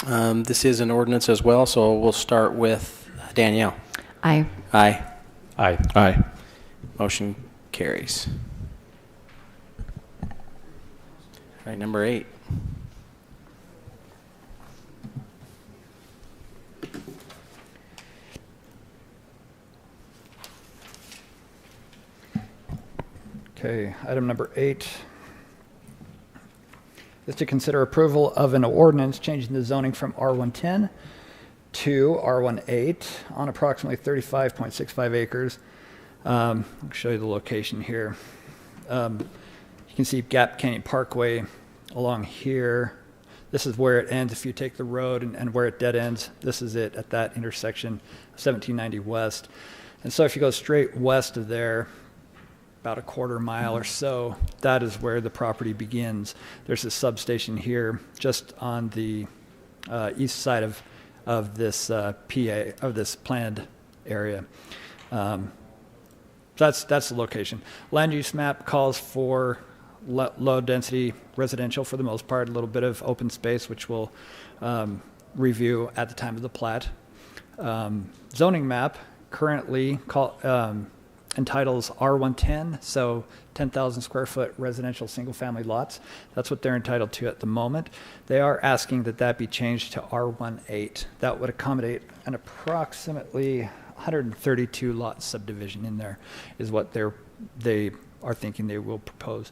S1: This is an ordinance as well, so we'll start with Danielle.
S5: Aye.
S1: Aye.
S8: Aye.
S7: Aye.
S1: Motion carries. All right, number 8.
S13: Okay, item number 8 is to consider approval of an ordinance changing the zoning from R110 to R18 on approximately 35.65 acres. I'll show you the location here. You can see Gap Canyon Parkway along here. This is where it ends if you take the road and where it dead ends. This is it at that intersection, 1790 West. And so if you go straight west of there, about a quarter mile or so, that is where the property begins. There's a substation here just on the east side of this this planned area. That's the location. Land use map calls for low density residential for the most part, a little bit of open space, which we'll review at the time of the plat. Zoning map currently entitles R110, so 10,000 square foot residential single family lots. That's what they're entitled to at the moment. They are asking that that be changed to R18. That would accommodate an approximately 132 lot subdivision in there, is what they are thinking they will propose.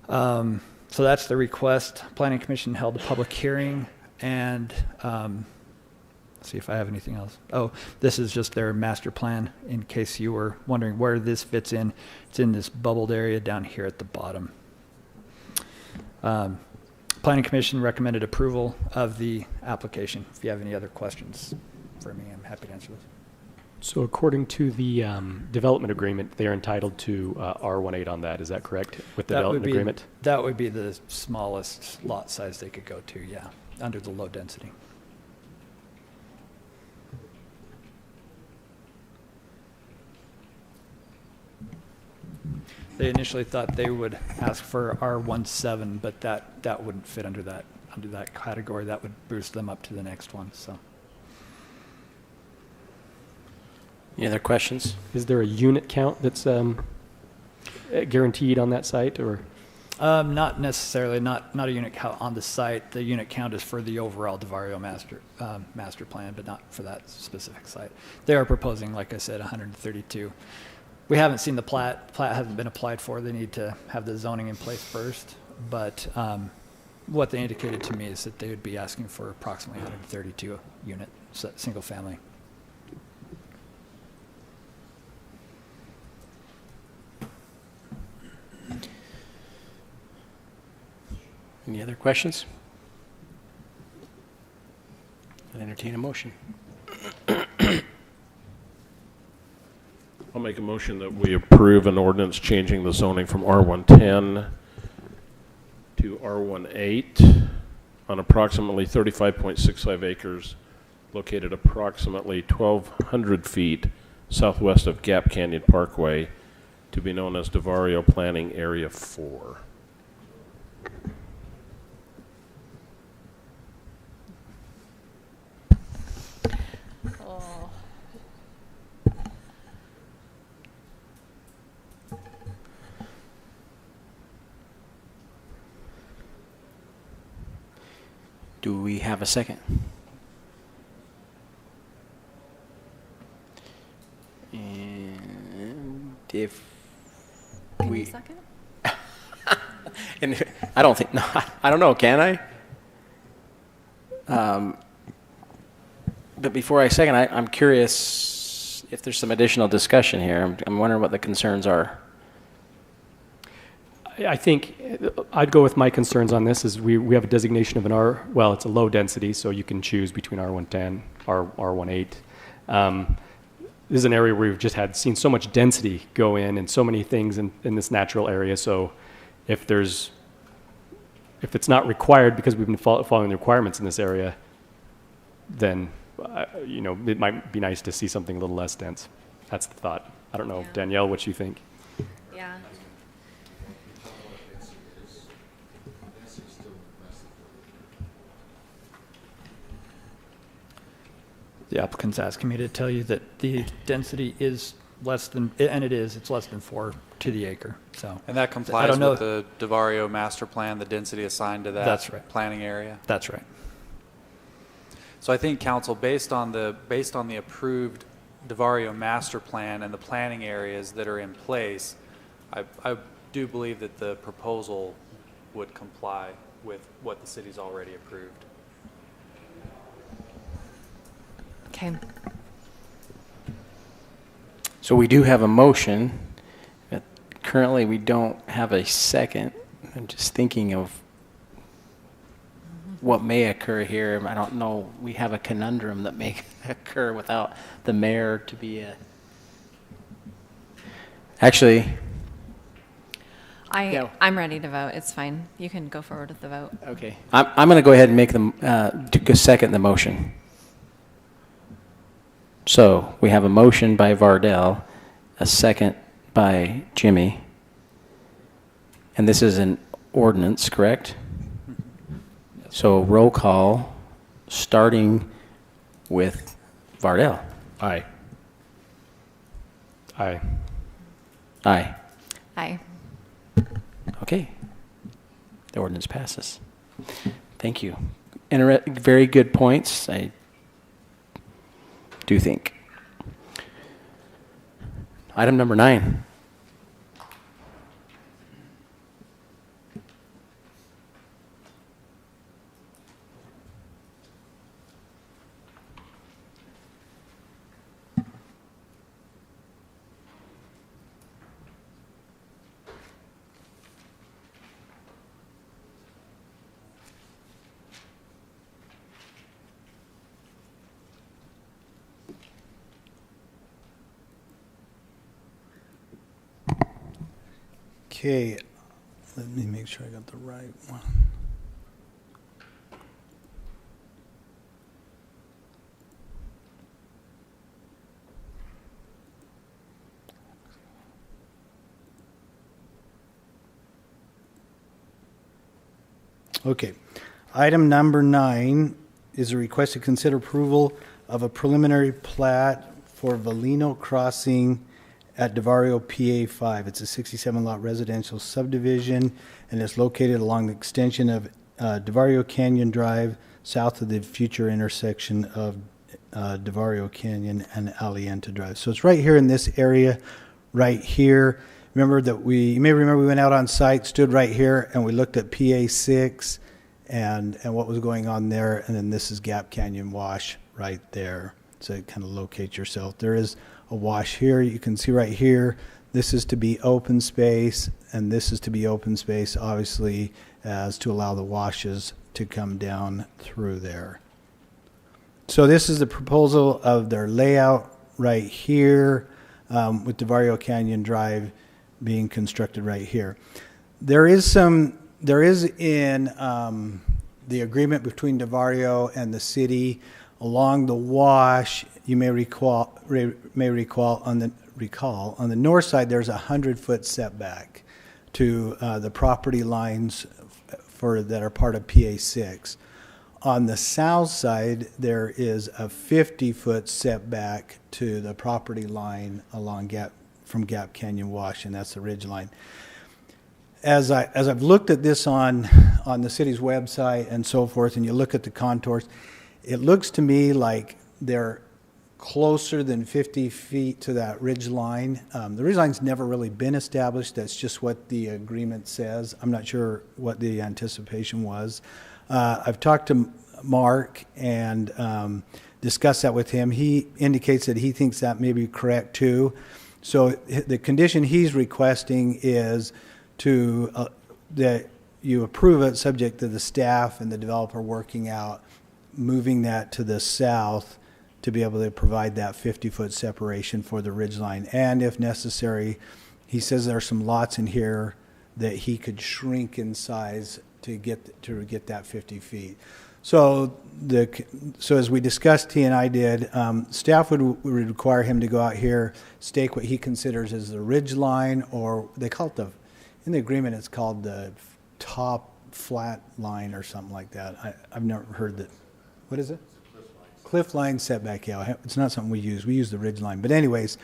S13: So that's the request. Planning Commission held a public hearing, and see if I have anything else. Oh, this is just their master plan, in case you were wondering where this fits in. It's in this bubbled area down here at the bottom. Planning Commission recommended approval of the application. If you have any other questions for me, I'm happy to answer those.
S8: So according to the development agreement, they're entitled to R18 on that. Is that correct? With the development agreement?
S13: That would be the smallest lot size they could go to, yeah, under the low density. They initially thought they would ask for R17, but that wouldn't fit under that category. That would boost them up to the next one. So,
S1: Any other questions?
S8: Is there a unit count that's guaranteed on that site, or?
S13: Not necessarily. Not a unit count on the site. The unit count is for the overall Davario master plan, but not for that specific site. They are proposing, like I said, 132. We haven't seen the plat. Plat hasn't been applied for. They need to have the zoning in place first. But what they indicated to me is that they would be asking for approximately 132 unit single family.
S1: Any other questions? I'll entertain a motion.
S7: I'll make a motion that we approve an ordinance changing the zoning from R110 to R18 on approximately 35.65 acres located approximately 1,200 feet southwest of Gap Canyon Parkway, to be known as Davario Planning Area 4.
S1: Do we have a second? And if
S5: Can
S1: we...
S5: you second?
S1: And I don't think, no, I don't know, can I? But before I second, I'm curious if there's some additional discussion here. I'm wondering what the concerns are.
S8: I think I'd go with my concerns on this is we have a designation of an well, it's a low density, so you can choose between R110, R18. This is an area where we've just seen so much density go in and so many things in this natural area. So if it's not required because we've been following the requirements in this area, then, it might be nice to see something a little less dense. That's the thought. I don't know,
S5: Yeah.
S8: Danielle, what you think?
S5: Yeah.
S13: The applicant's asking me to tell you that the density is less than, and it's less than 4 to the acre, so.
S4: And that
S13: I
S4: complies
S13: don't know.
S4: with the Davario master plan, the density assigned to that
S13: That's right.
S4: planning area?
S13: That's right.
S4: So I think council, based on the approved Davario master plan and the planning areas that are in place, I do believe that the proposal would comply with what the city's already approved.
S5: Okay.
S1: So we do have a motion, but currently we don't have a second. I'm just thinking of what may occur here. I don't know. We have a conundrum that may occur without the mayor to be a... Actually,
S5: I'm ready to vote. It's fine. You can go forward with the vote.
S1: okay. I'm going to go ahead and make them to second the motion. So we have a motion by Vardell, a second by Jimmy, and this is an ordinance, correct? So roll call, starting with Vardell.
S7: Aye.
S8: Aye.
S1: Aye.
S5: Aye.
S1: Okay. The ordinance passes. Thank you. Very good points, I do think. Item number 9.
S9: Okay, let me make sure I got the right one. Okay, item number 9 is a request to consider approval of a preliminary plat for Velino Crossing at Davario, PA 5. It's a 67-lot residential subdivision, and it's located along the extension of Davario Canyon Drive, south of the future intersection of Davario Canyon and Alienta Drive. So it's right here in this area, right here. You may remember we went out on site, stood right here, and we looked at PA 6 and what was going on there, and then this is Gap Canyon Wash right there. So it kind of locates yourself. There is a wash here. You can see right here, this is to be open space, and this is to be open space, obviously, as to allow the washes to come down through there. So this is the proposal of their layout right here, with Davario Canyon Drive being constructed right here. There is in the agreement between Davario and the city along the wash. You may recall on the north side there's a 100-foot setback to the property lines that are part of PA 6. On the south side there is a 50-foot setback to the property line from Gap Canyon Wash, and that's the ridge line. As I've looked at this on the city's website and so forth, and you look at the contours, it looks to me like they're closer than 50 feet to that ridge line. The ridge line's never really been established. That's just what the agreement says. I'm not sure what the anticipation was. I've talked to Mark and discussed that with him. He indicates that he thinks that may be correct too. So the condition he's requesting is that you approve it subject to the staff and the developer working out moving that to the south to be able to provide that 50-foot separation for the ridgeline. And if necessary, he says there are some lots in here that he could shrink in size to get that 50 feet. So as we discussed, he and I did, staff would require him to go out here, stake what he considers as the ridge line, or they call it in the agreement it's called the top flat line or something like that. I've never heard that. What is it? Cliff line setback, yeah. It's not something we use. We use the ridge line. But anyways,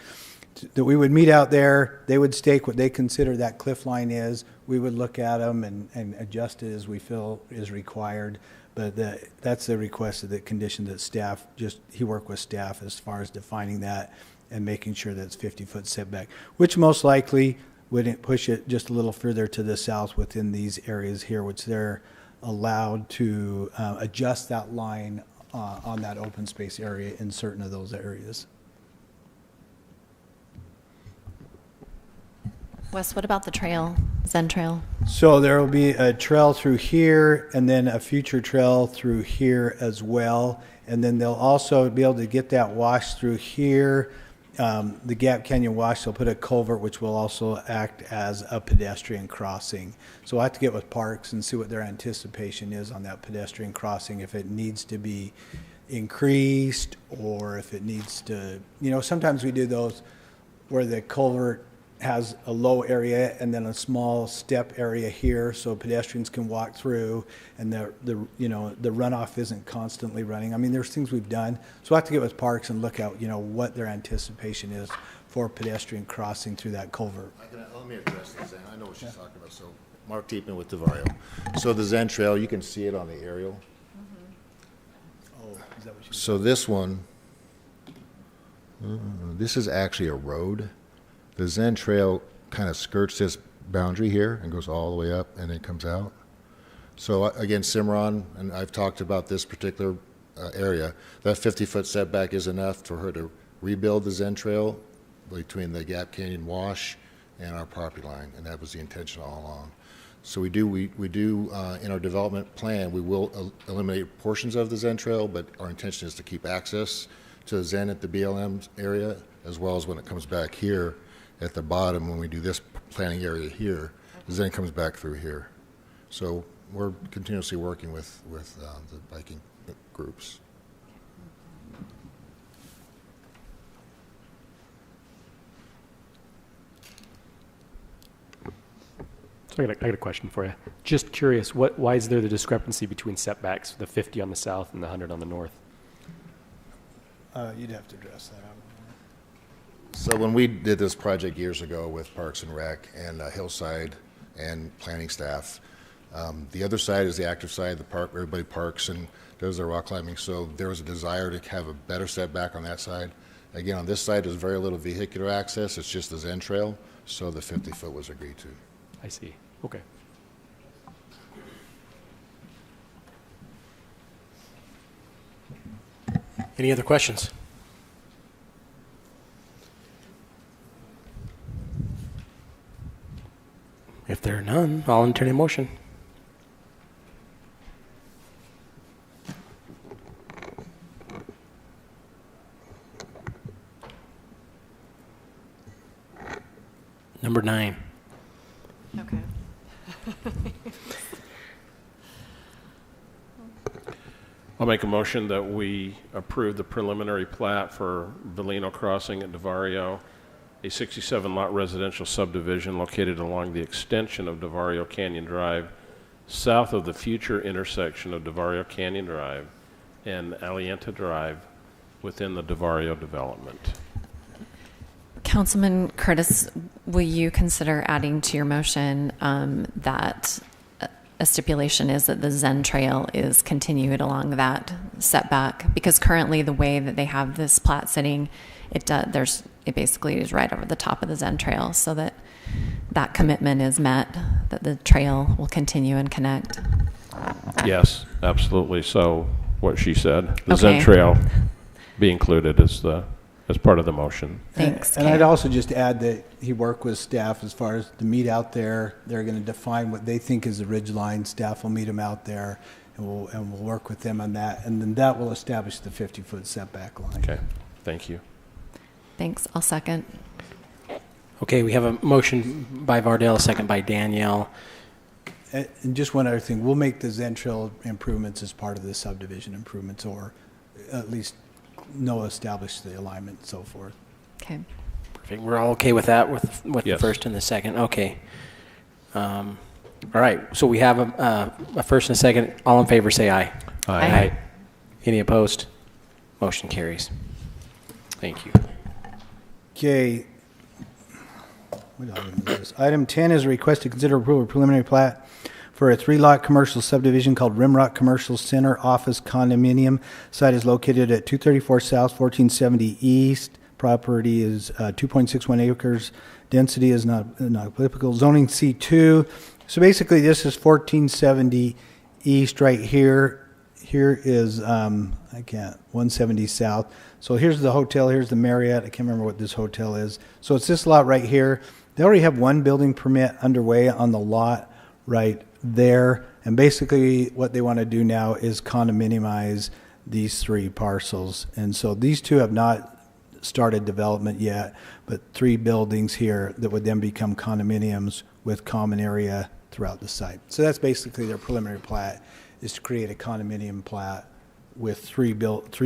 S9: that we would meet out there. They would stake what they consider that cliff line is. We would look at them and adjust it as we feel is required. But that's the request of the condition that staff, he worked with staff as far as defining that and making sure that it's 50-foot setback, which most likely would push it just a little further to the south within these areas here, which they're allowed to adjust that line on that open space area in certain of those areas.
S5: Wes, what about the trail, Zen Trail?
S9: So there will be a trail through here and then a future trail through here as well. And then they'll also be able to get that wash through here. The Gap Canyon wash, they'll put a culvert which will also act as a pedestrian crossing. So we'll have to get with Parks and see what their anticipation is on that pedestrian crossing, if it needs to be increased or if it needs to, sometimes we do those where the culvert has a low area and then a small step area here so pedestrians can walk through and the runoff isn't constantly running. I mean, there's things we've done. So we'll have to get with Parks and look at, what their anticipation is for pedestrian crossing through that culvert.
S14: Let me address this. I know what she's talking about. So Mark Teepman with Davario. So the Zen Trail, you can see it on the aerial.
S9: Oh, is that what you
S14: So this one, this is actually a road. The Zen Trail kind of skirts this boundary here and goes all the way up and then comes out. So again, Cimarron, and I've talked about this particular area, that 50-foot setback is enough for her to rebuild the Zen Trail between the Gap Canyon wash and our property line, and that was the intention all along. So we do in our development plan, we will eliminate portions of the Zen Trail, but our intention is to keep access to the Zen at the BLM area, as well as when it comes back here at the bottom, when we do this planning area here, the Zen comes back through here. So we're continuously working with the biking groups.
S8: So I got a question for you. Just curious, why is there the discrepancy between setbacks, the 50 on the south and the 100 on the north?
S9: You'd have to address that.
S14: So when we did this project years ago with Parks and Rec and Hillside and planning staff, the other side is the active side, the park, everybody parks and does their rock climbing. So there was a desire to have a better setback on that side. Again, on this side, there's very little vehicular access. It's just the Zen Trail. So the 50-foot was agreed to.
S8: I see. Okay.
S1: Any other questions? If there are none, I'll entertain a motion. Number 9.
S5: Okay.
S7: I'll make a motion that we approve the preliminary plat for Velino Crossing at Davario, a 67-lot residential subdivision located along the extension of Davario Canyon Drive, south of the future intersection of Davario Canyon Drive and Alienta Drive within the Davario development.
S5: Councilman Curtis, will you consider adding to your motion that a stipulation is that the Zen Trail is continued along that setback? Because currently the way that they have this plat sitting, it basically is right over the top of the Zen Trail, so that commitment is met, that the trail will continue and connect.
S7: Yes, absolutely. So what she said, the
S5: Okay.
S7: Zen Trail be included as part of the motion.
S5: Thanks.
S9: And I'd also just add that he worked with staff as far as to meet out there. They're going to define what they think is the ridge line. Staff will meet them out there, and we'll work with them on that. And then that will establish the 50-foot setback line.
S7: Okay, thank you.
S5: Thanks. I'll second.
S1: Okay, we have a motion by Vardell, a second by Danielle.
S9: And just one other thing, we'll make the Zen Trail improvements as part of the subdivision improvements, or at least establish the alignment and so forth.
S5: Okay.
S1: Perfect. We're all okay with that, with the
S7: Yes.
S1: first and the second? Okay. All right, so we have a first and a second. All in favor, say aye.
S5: Aye.
S1: Any opposed? Motion carries. Thank you.
S9: Okay, what item is this? Item 10 is a request to consider approval of preliminary plat for a 3-lot commercial subdivision called Rimrock Commercial Center Office Condominium. Site is located at 234 South, 1470 East. Property is 2.61 acres. Density is not applicable. Zoning C2. So basically, this is 1470 East right here. Here is 170 South. So here's the hotel. Here's the Marriott. I can't remember what this hotel is. So it's this lot right here. They already have one building permit underway on the lot right there. And basically, what they want to do now is condominiumize these 3 parcels. And so these 2 have not started development yet, but 3 buildings here that would then become condominiums with common area throughout the site. So that's basically their preliminary plat, is to create a condominium plat with 3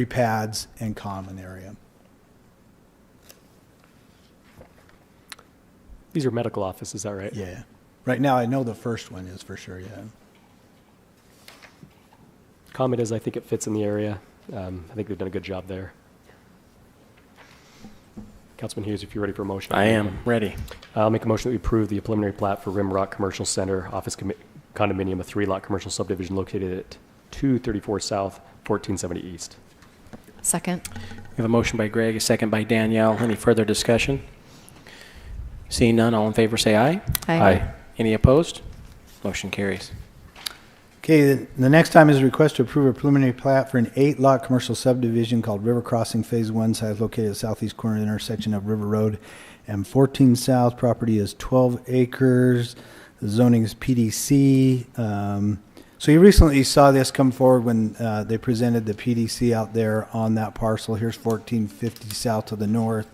S9: pads and common area.
S8: These are medical offices, is that right?
S9: Yeah. Right now, I know the first one is for sure, yeah.
S8: Comment is, I think it fits in the area. I think they've done a good job there. Councilman Hughes, if you're ready for a motion.
S1: I am ready.
S8: I'll make a motion that we approve the preliminary plat for Rimrock Commercial Center Office Condominium, a 3-lot commercial subdivision located at 234 South, 1470 East.
S5: Second.
S1: We have a motion by Greg, a second by Danielle. Any further discussion? Seeing none, all in favor say aye.
S5: Aye.
S1: Any opposed? Motion carries.
S9: Okay, the next time is a request to approve a preliminary plat for an 8-lot commercial subdivision called River Crossing Phase 1, site located at the southeast corner of the intersection of River Road and 14 South. Property is 12 acres. The zoning is PDC. So you recently saw this come forward when they presented the PDC out there on that parcel. Here's 1450 South to the north,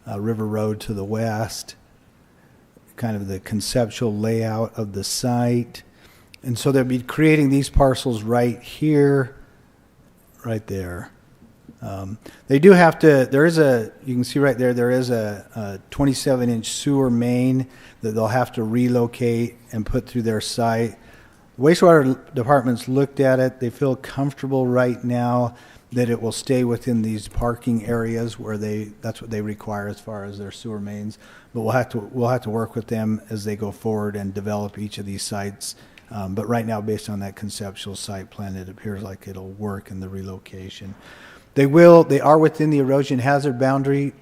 S9: River Road to the west, kind of the conceptual layout of the site. And so they'll be creating these parcels right here, right there. They do have to, you can see right there is a 27-inch sewer main that they'll have to relocate and put through their site. The wastewater department's looked at it. They feel comfortable right now that it will stay within these parking areas where that's what they require as far as their sewer mains. But we'll have to work with them as they go forward and develop each of these sites. But right now, based on that conceptual site plan, it appears like it'll work in the relocation. They are within the erosion hazard boundary.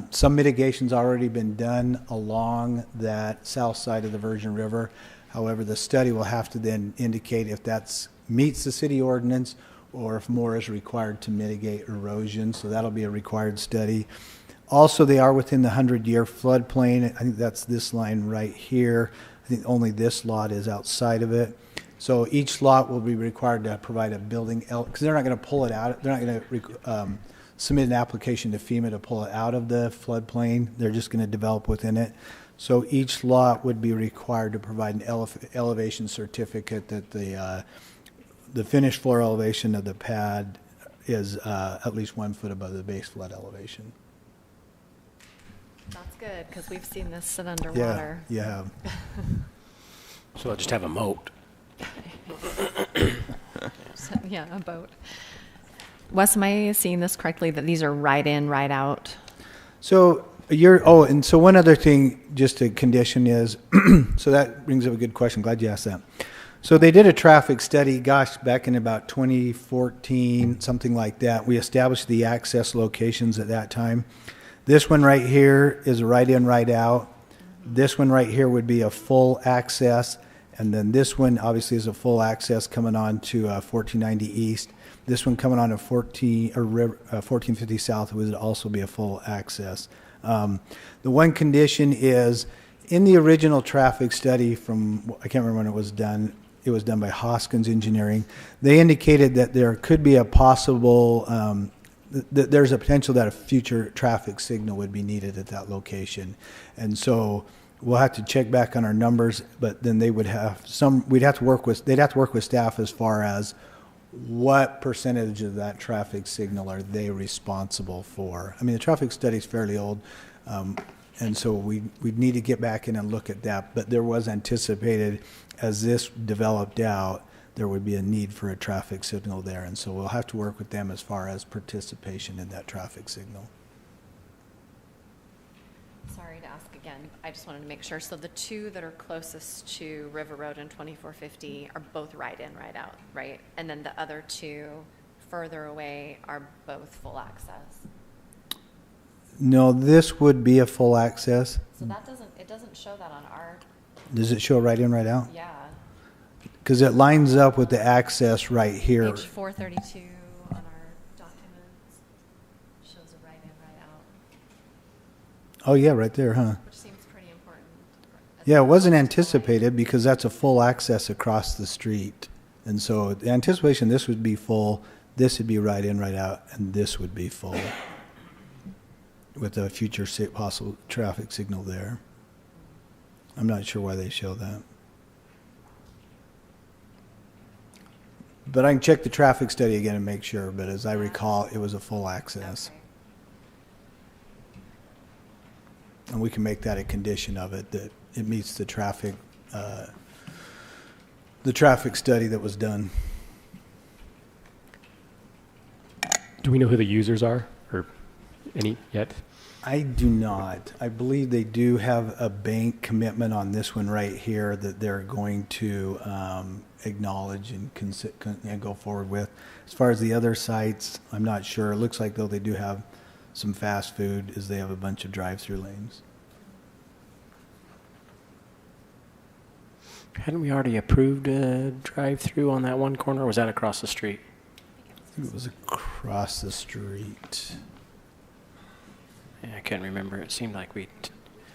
S9: Some mitigation's already been done along that south side of the Virgin River. However, the study will have to then indicate if that meets the city ordinance or if more is required to mitigate erosion. So that'll be a required study. Also, they are within the 100-year floodplain. I think that's this line right here. I think only this lot is outside of it. So each lot will be required to provide a building, because they're not going to pull it out. They're not going to submit an application to FEMA to pull it out of the floodplain. They're just going to develop within it. So each lot would be required to provide an elevation certificate that the finished floor elevation of the pad is at least 1 foot above the base flood elevation.
S5: That's good, because we've seen this sit underwater.
S9: Yeah.
S1: So I'll just have a moat.
S5: Yeah, a boat. Wes, am I seeing this correctly, that these are right in, right out?
S9: So and so one other thing, just a condition is, so that brings up a good question. Glad you asked that. So they did a traffic study, back in about 2014, something like that. We established the access locations at that time. This one right here is a right in, right out. This one right here would be a full access. And then this one obviously is a full access coming on to 1490 East. This one coming on to 1450 South would also be a full access. The one condition is, in the original traffic study from, I can't remember when it was done by Hoskins Engineering, they indicated that there could be a possible, that there's a potential that a future traffic signal would be needed at that location. And so we'll have to check back on our numbers, but then they would have they'd have to work with staff as far as what percentage of that traffic signal are they responsible for. I mean, the traffic study is fairly old, and so we'd need to get back in and look at that, but there was anticipated, as this developed out, there would be a need for a traffic signal there, and so we'll have to work with them as far as participation in that traffic signal.
S5: Sorry to ask again. I just wanted to make sure. So the two that are closest to River Road and 2450 are both right in, right out, right? And then the other two further away are both full access.
S9: No, this would be a full access.
S5: So it doesn't show that on our,
S9: Does it show right in, right out?
S5: yeah.
S9: Because it lines up with the access right here.
S5: Page 432 on our documents shows a right in, right out,
S9: Oh, yeah, right there, huh?
S5: which seems pretty important.
S9: Yeah, it wasn't anticipated because that's a full access across the street. And so the anticipation, this would be full, this would be right in, right out, and this would be full with a future possible traffic signal there. I'm not sure why they show that. But I can check the traffic study again and make sure, but as I recall, it was a full access.
S5: Okay.
S9: And we can make that a condition of it, that it meets the traffic study that was done.
S8: Do we know who the users are, or any yet?
S9: I do not. I believe they do have a bank commitment on this one right here that they're going to acknowledge and go forward with. As far as the other sites, I'm not sure. It looks like, though, they do have some fast food, as they have a bunch of drive-through lanes.
S1: Hadn't we already approved a drive-through on that one corner, or was that across the street?
S9: I think it was across the street.
S1: Yeah, I can't remember. It seemed like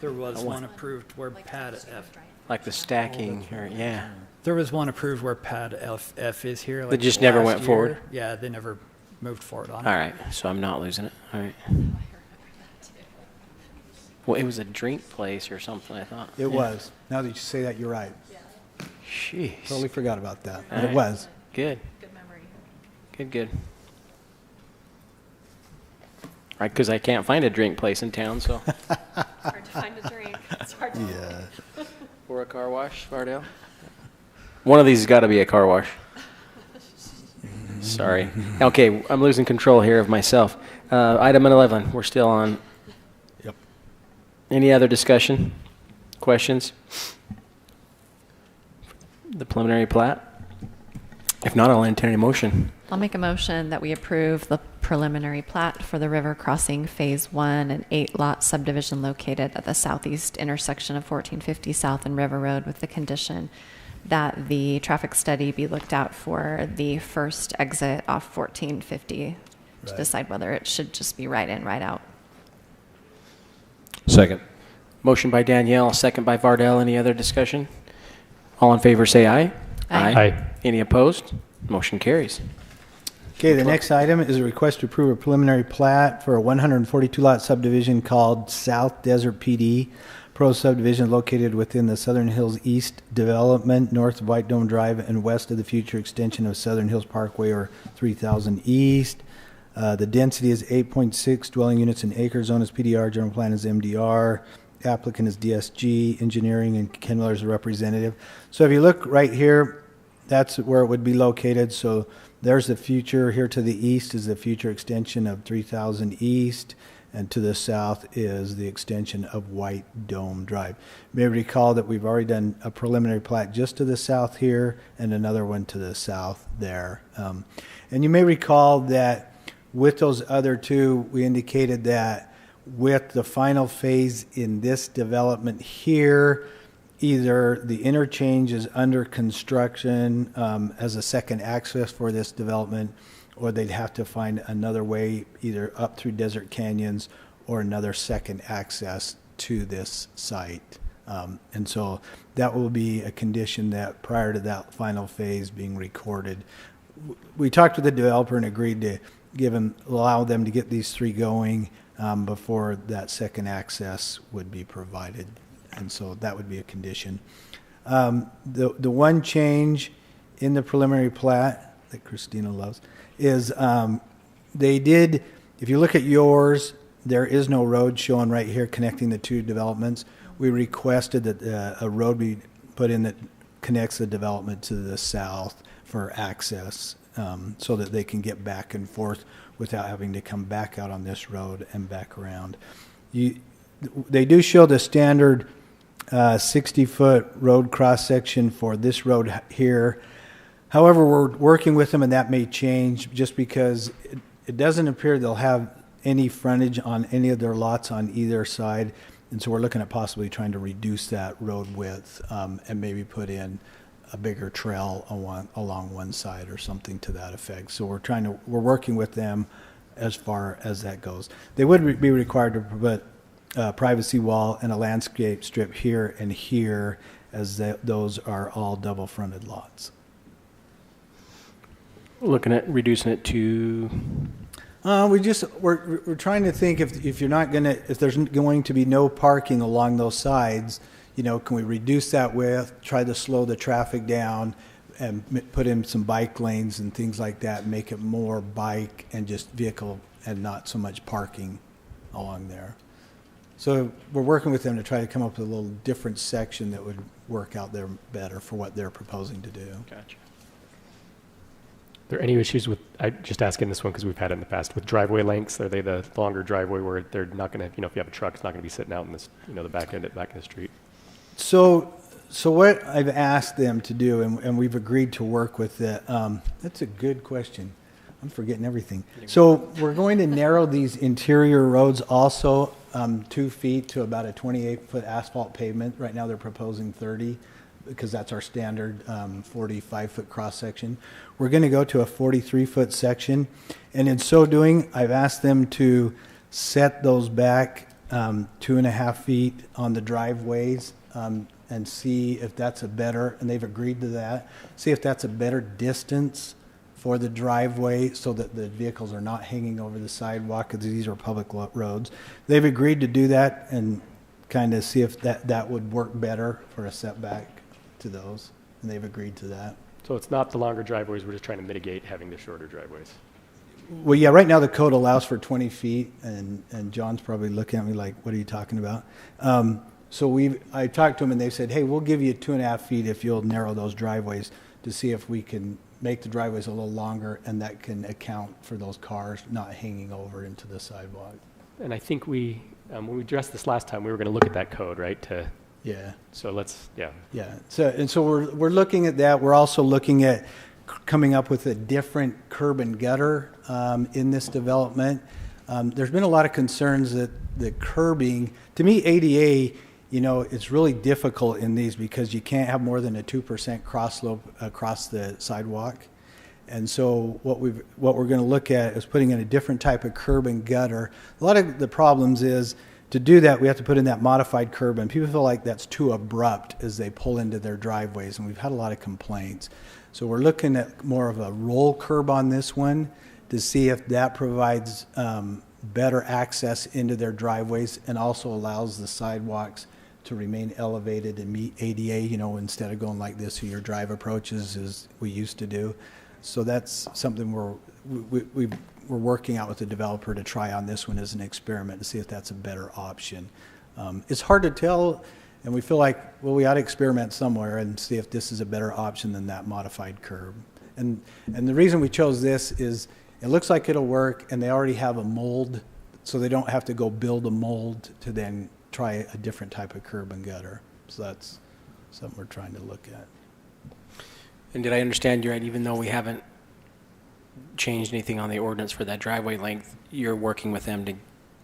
S13: There was one approved where pad F.
S1: like the stacking, or yeah.
S13: There was one approved where pad F is here.
S1: They just never went forward?
S13: Yeah, they never moved forward on it.
S1: All right, so I'm not losing it. All right. Well, it was a drink place or something, I thought.
S9: It was. Now that you say that, you're right.
S1: Jeez.
S9: Totally forgot about that. But
S1: All
S9: it
S1: right.
S9: was.
S1: Good.
S5: Good memory.
S1: Good. Right, because I can't find a drink place in town, so.
S5: Hard to find a drink. It's hard to
S9: Yeah.
S1: Or a car wash, Vardell? One of these has got to be a car wash. Sorry. Okay, I'm losing control here of myself. Item 11, we're still on.
S9: Yep.
S1: Any other discussion? Questions? The preliminary plat? If not, I'll entertain a motion.
S5: I'll make a motion that we approve the preliminary plat for the River Crossing Phase 1, an 8-lot subdivision located at the southeast intersection of 1450 South and River Road, with the condition that the traffic study be looked out for the first exit off 1450 to decide whether it should just be right in, right out.
S7: Second.
S1: Motion by Danielle, second by Vardell. Any other discussion? All in favor say aye.
S8: Aye.
S1: Any opposed? Motion carries.
S9: Okay, the next item is a request to approve a preliminary plat for a 142-lot subdivision called South Desert PD. Pro subdivision located within the Southern Hills East development, north of White Dome Drive and west of the future extension of Southern Hills Parkway, or 3000 East. The density is 8.6 dwelling units in acre. Zone is PDR. General plan is MDR. Applicant is DSG Engineering, and Ken Miller is the representative. So if you look right here, that's where it would be located. So there's the future. Here to the east is the future extension of 3000 East, and to the south is the extension of White Dome Drive. You may recall that we've already done a preliminary plat just to the south here and another one to the south there. And you may recall that with those other two, we indicated that with the final phase in this development here, either the interchange is under construction as a second access for this development, or they'd have to find another way, either up through Desert Canyons or another second access to this site. And so that will be a condition that prior to that final phase being recorded, we talked with the developer and agreed to allow them to get these three going before that second access would be provided. And so that would be a condition. The one change in the preliminary plat that Christina loves is they did, if you look at yours, there is no road shown right here connecting the two developments. We requested that a road be put in that connects the development to the south for access, so that they can get back and forth without having to come back out on this road and back around. they do show the standard 60-foot road cross-section for this road here. However, we're working with them, and that may change just because it doesn't appear they'll have any frontage on any of their lots on either side. And so we're looking at possibly trying to reduce that road width and maybe put in a bigger trail along one side or something to that effect. So we're working with them as far as that goes. They would be required to put a privacy wall and a landscape strip here and here, as those are all double-fronted lots.
S1: Looking at reducing it to...
S9: We're trying to think if there's going to be no parking along those sides, can we reduce that width, try to slow the traffic down, and put in some bike lanes and things like that, make it more bike and just vehicle and not so much parking along there. So we're working with them to try to come up with a little different section that would work out there better for what they're proposing to do.
S1: Gotcha.
S8: Are there any issues with, I just asking this one because we've had it in the past, with driveway lengths? Are they the longer driveway where they're not going to, if you have a truck, it's not going to be sitting out in this, the back end, back in the street?
S9: So what I've asked them to do, and we've agreed to work with it, that's a good question. I'm forgetting everything. So we're going to narrow these interior roads also 2 feet to about a 28-foot asphalt pavement. Right now they're proposing 30 because that's our standard 45-foot cross-section. We're going to go to a 43-foot section, and in so doing, I've asked them to set those back 2.5 feet on the driveways and see if that's and they've agreed to that, see if that's a better distance for the driveway so that the vehicles are not hanging over the sidewalk, because these are public roads. They've agreed to do that and kind of see if that would work better for a setback to those, and they've agreed to that.
S8: So it's not the longer driveways, we're just trying to mitigate having the shorter driveways.
S9: Well, yeah, right now the code allows for 20 feet, and John's probably looking at me like, what are you talking about? So I talked to them, and they said, hey, we'll give you 2.5 feet if you'll narrow those driveways to see if we can make the driveways a little longer, and that can account for those cars not hanging over into the sidewalk.
S8: And I think when we addressed this last time, we were going to look at that code, right?
S9: Yeah.
S8: So
S9: Yeah. So we're looking at that. We're also looking at coming up with a different curb and gutter in this development. There's been a lot of concerns that the curbing, to me, ADA, it's really difficult in these because you can't have more than a 2% cross slope across the sidewalk. And so what we're going to look at is putting in a different type of curb and gutter. A lot of the problems is to do that, we have to put in that modified curb, and people feel like that's too abrupt as they pull into their driveways, and we've had a lot of complaints. So we're looking at more of a roll curb on this one to see if that provides better access into their driveways and also allows the sidewalks to remain elevated and meet ADA, instead of going like this to your drive approaches as we used to do. So that's something we're working out with the developer to try on this one as an experiment to see if that's a better option. It's hard to tell, and we feel like, well, we ought to experiment somewhere and see if this is a better option than that modified curb. And the reason we chose this is it looks like it'll work, and they already have a mold, so they don't have to go build a mold to then try a different type of curb and gutter. So that's something we're trying to look at.
S1: And did I understand you right, even though we haven't changed anything on the ordinance for that driveway length, you're working with them to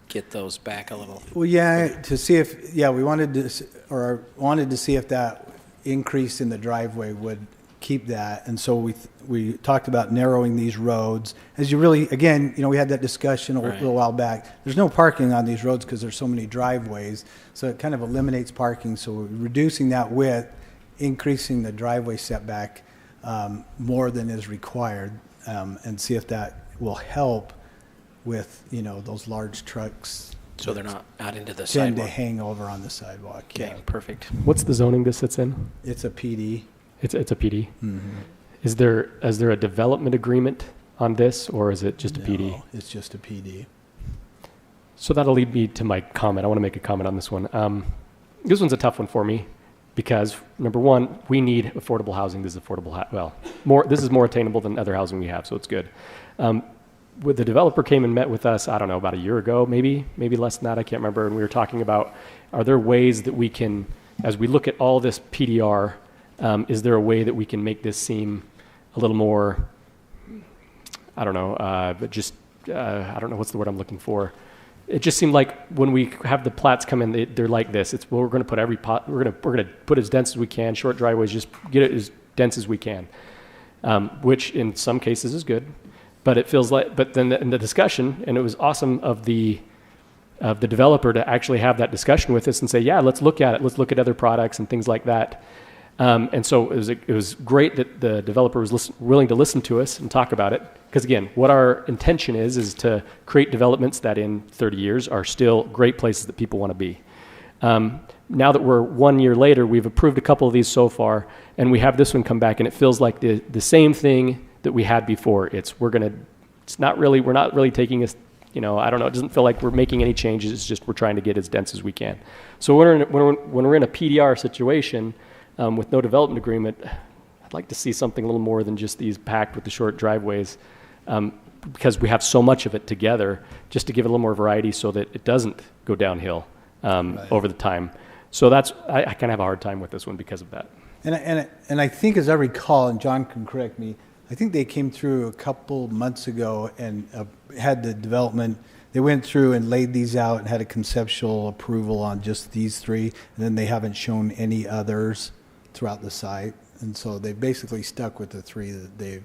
S1: get those back a little?
S9: Well, yeah, to see if, we wanted to see if that increase in the driveway would keep that. And so we talked about narrowing these roads. As you really, again, we had that discussion a little while back. There's no parking on these roads because there's so many driveways. So it kind of eliminates parking. So we're reducing that width, increasing the driveway setback more than is required, and see if that will help with, those large trucks.
S1: So they're not out into the
S9: tend
S1: sidewalk.
S9: to hang over on the sidewalk.
S1: Okay, perfect.
S8: What's the zoning this sits in?
S9: It's a PD.
S8: It's a PD.
S9: Mm-hmm.
S8: Is there a development agreement on this, or is it just a PD?
S9: No, it's just a PD.
S8: So that'll lead me to my comment. I want to make a comment on this one. This one's a tough one for me because, number one, we need affordable housing. This is affordable. This is more attainable than other housing we have, so it's good. the developer came and met with us, I don't know, about a year ago, maybe less than that, I can't remember, and we were talking about, are there ways that we can, as we look at all this PDR, is there a way that we can make this seem a little more, I don't know, but just, I don't know what's the word I'm looking for. It just seemed like when we have the plats come in, they're like this. It's, well, we're going to put we're going to put as dense as we can, short driveways, just get it as dense as we can, which in some cases is good. But it feels like, but then in the discussion, and it was awesome of the developer to actually have that discussion with us and say, yeah, let's look at it. Let's look at other products and things like that. And so it was great that the developer was willing to listen to us and talk about it. Because again, what our intention is to create developments that in 30 years are still great places that people want to be. Now that we're 1 year later, we've approved a couple of these so far, and we have this one come back, and it feels like the same thing that we had before. We're not really taking us, I don't know, it doesn't feel like we're making any changes. It's just we're trying to get as dense as we can. So when we're in a PDR situation with no development agreement, I'd like to see something a little more than just these packed with the short driveways, because we have so much of it together, just to give it a little more variety so that it doesn't go downhill over the time. So I kind of have a hard time with this one because of that.
S9: And I think, as I recall, and John can correct me, I think they came through a couple months ago and had the development. They went through and laid these out and had a conceptual approval on just these three, and then they haven't shown any others throughout the site. And so they basically stuck with the three that they've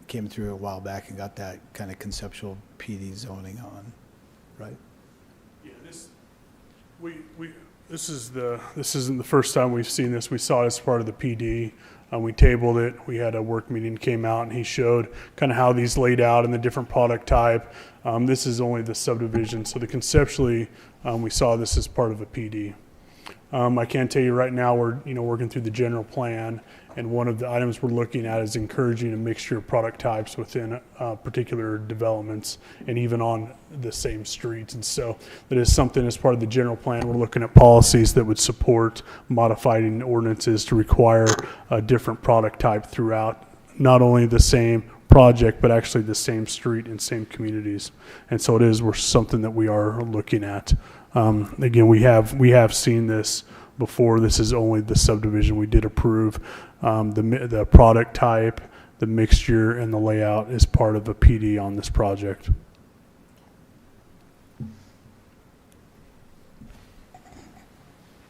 S9: came through a while back and got that kind of conceptual PD zoning on, right?
S11: Yeah, this isn't the first time we've seen this. We saw it as part of the PD. We tabled it. We had a work meeting, came out, and he showed kind of how these laid out and the different product type. This is only the subdivision, so conceptually we saw this as part of a PD. I can tell you right now we're working through the general plan, and one of the items we're looking at is encouraging a mixture of product types within particular developments and even on the same streets. And so that is something as part of the general plan. We're looking at policies that would support modifying ordinances to require a different product type throughout not only the same project, but actually the same street and same communities. And so we're something that we are looking at. Again, we have seen this before. This is only the subdivision. We did approve the product type, the mixture, and the layout is part of a PD on this project.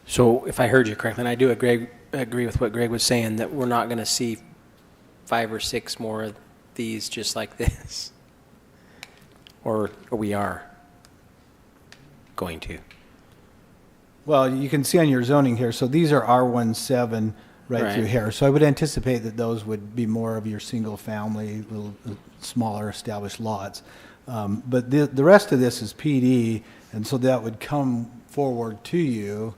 S1: So if I heard you correctly, and I do agree with what Greg was saying, that we're not going to see 5 or 6 more of these just like this, or we are going to.
S9: Well, you can see on your zoning here, so these are R17 right through here. So I would anticipate that those would be more of your single family, little smaller established lots. But the rest of this is PD, and so that would come forward to you,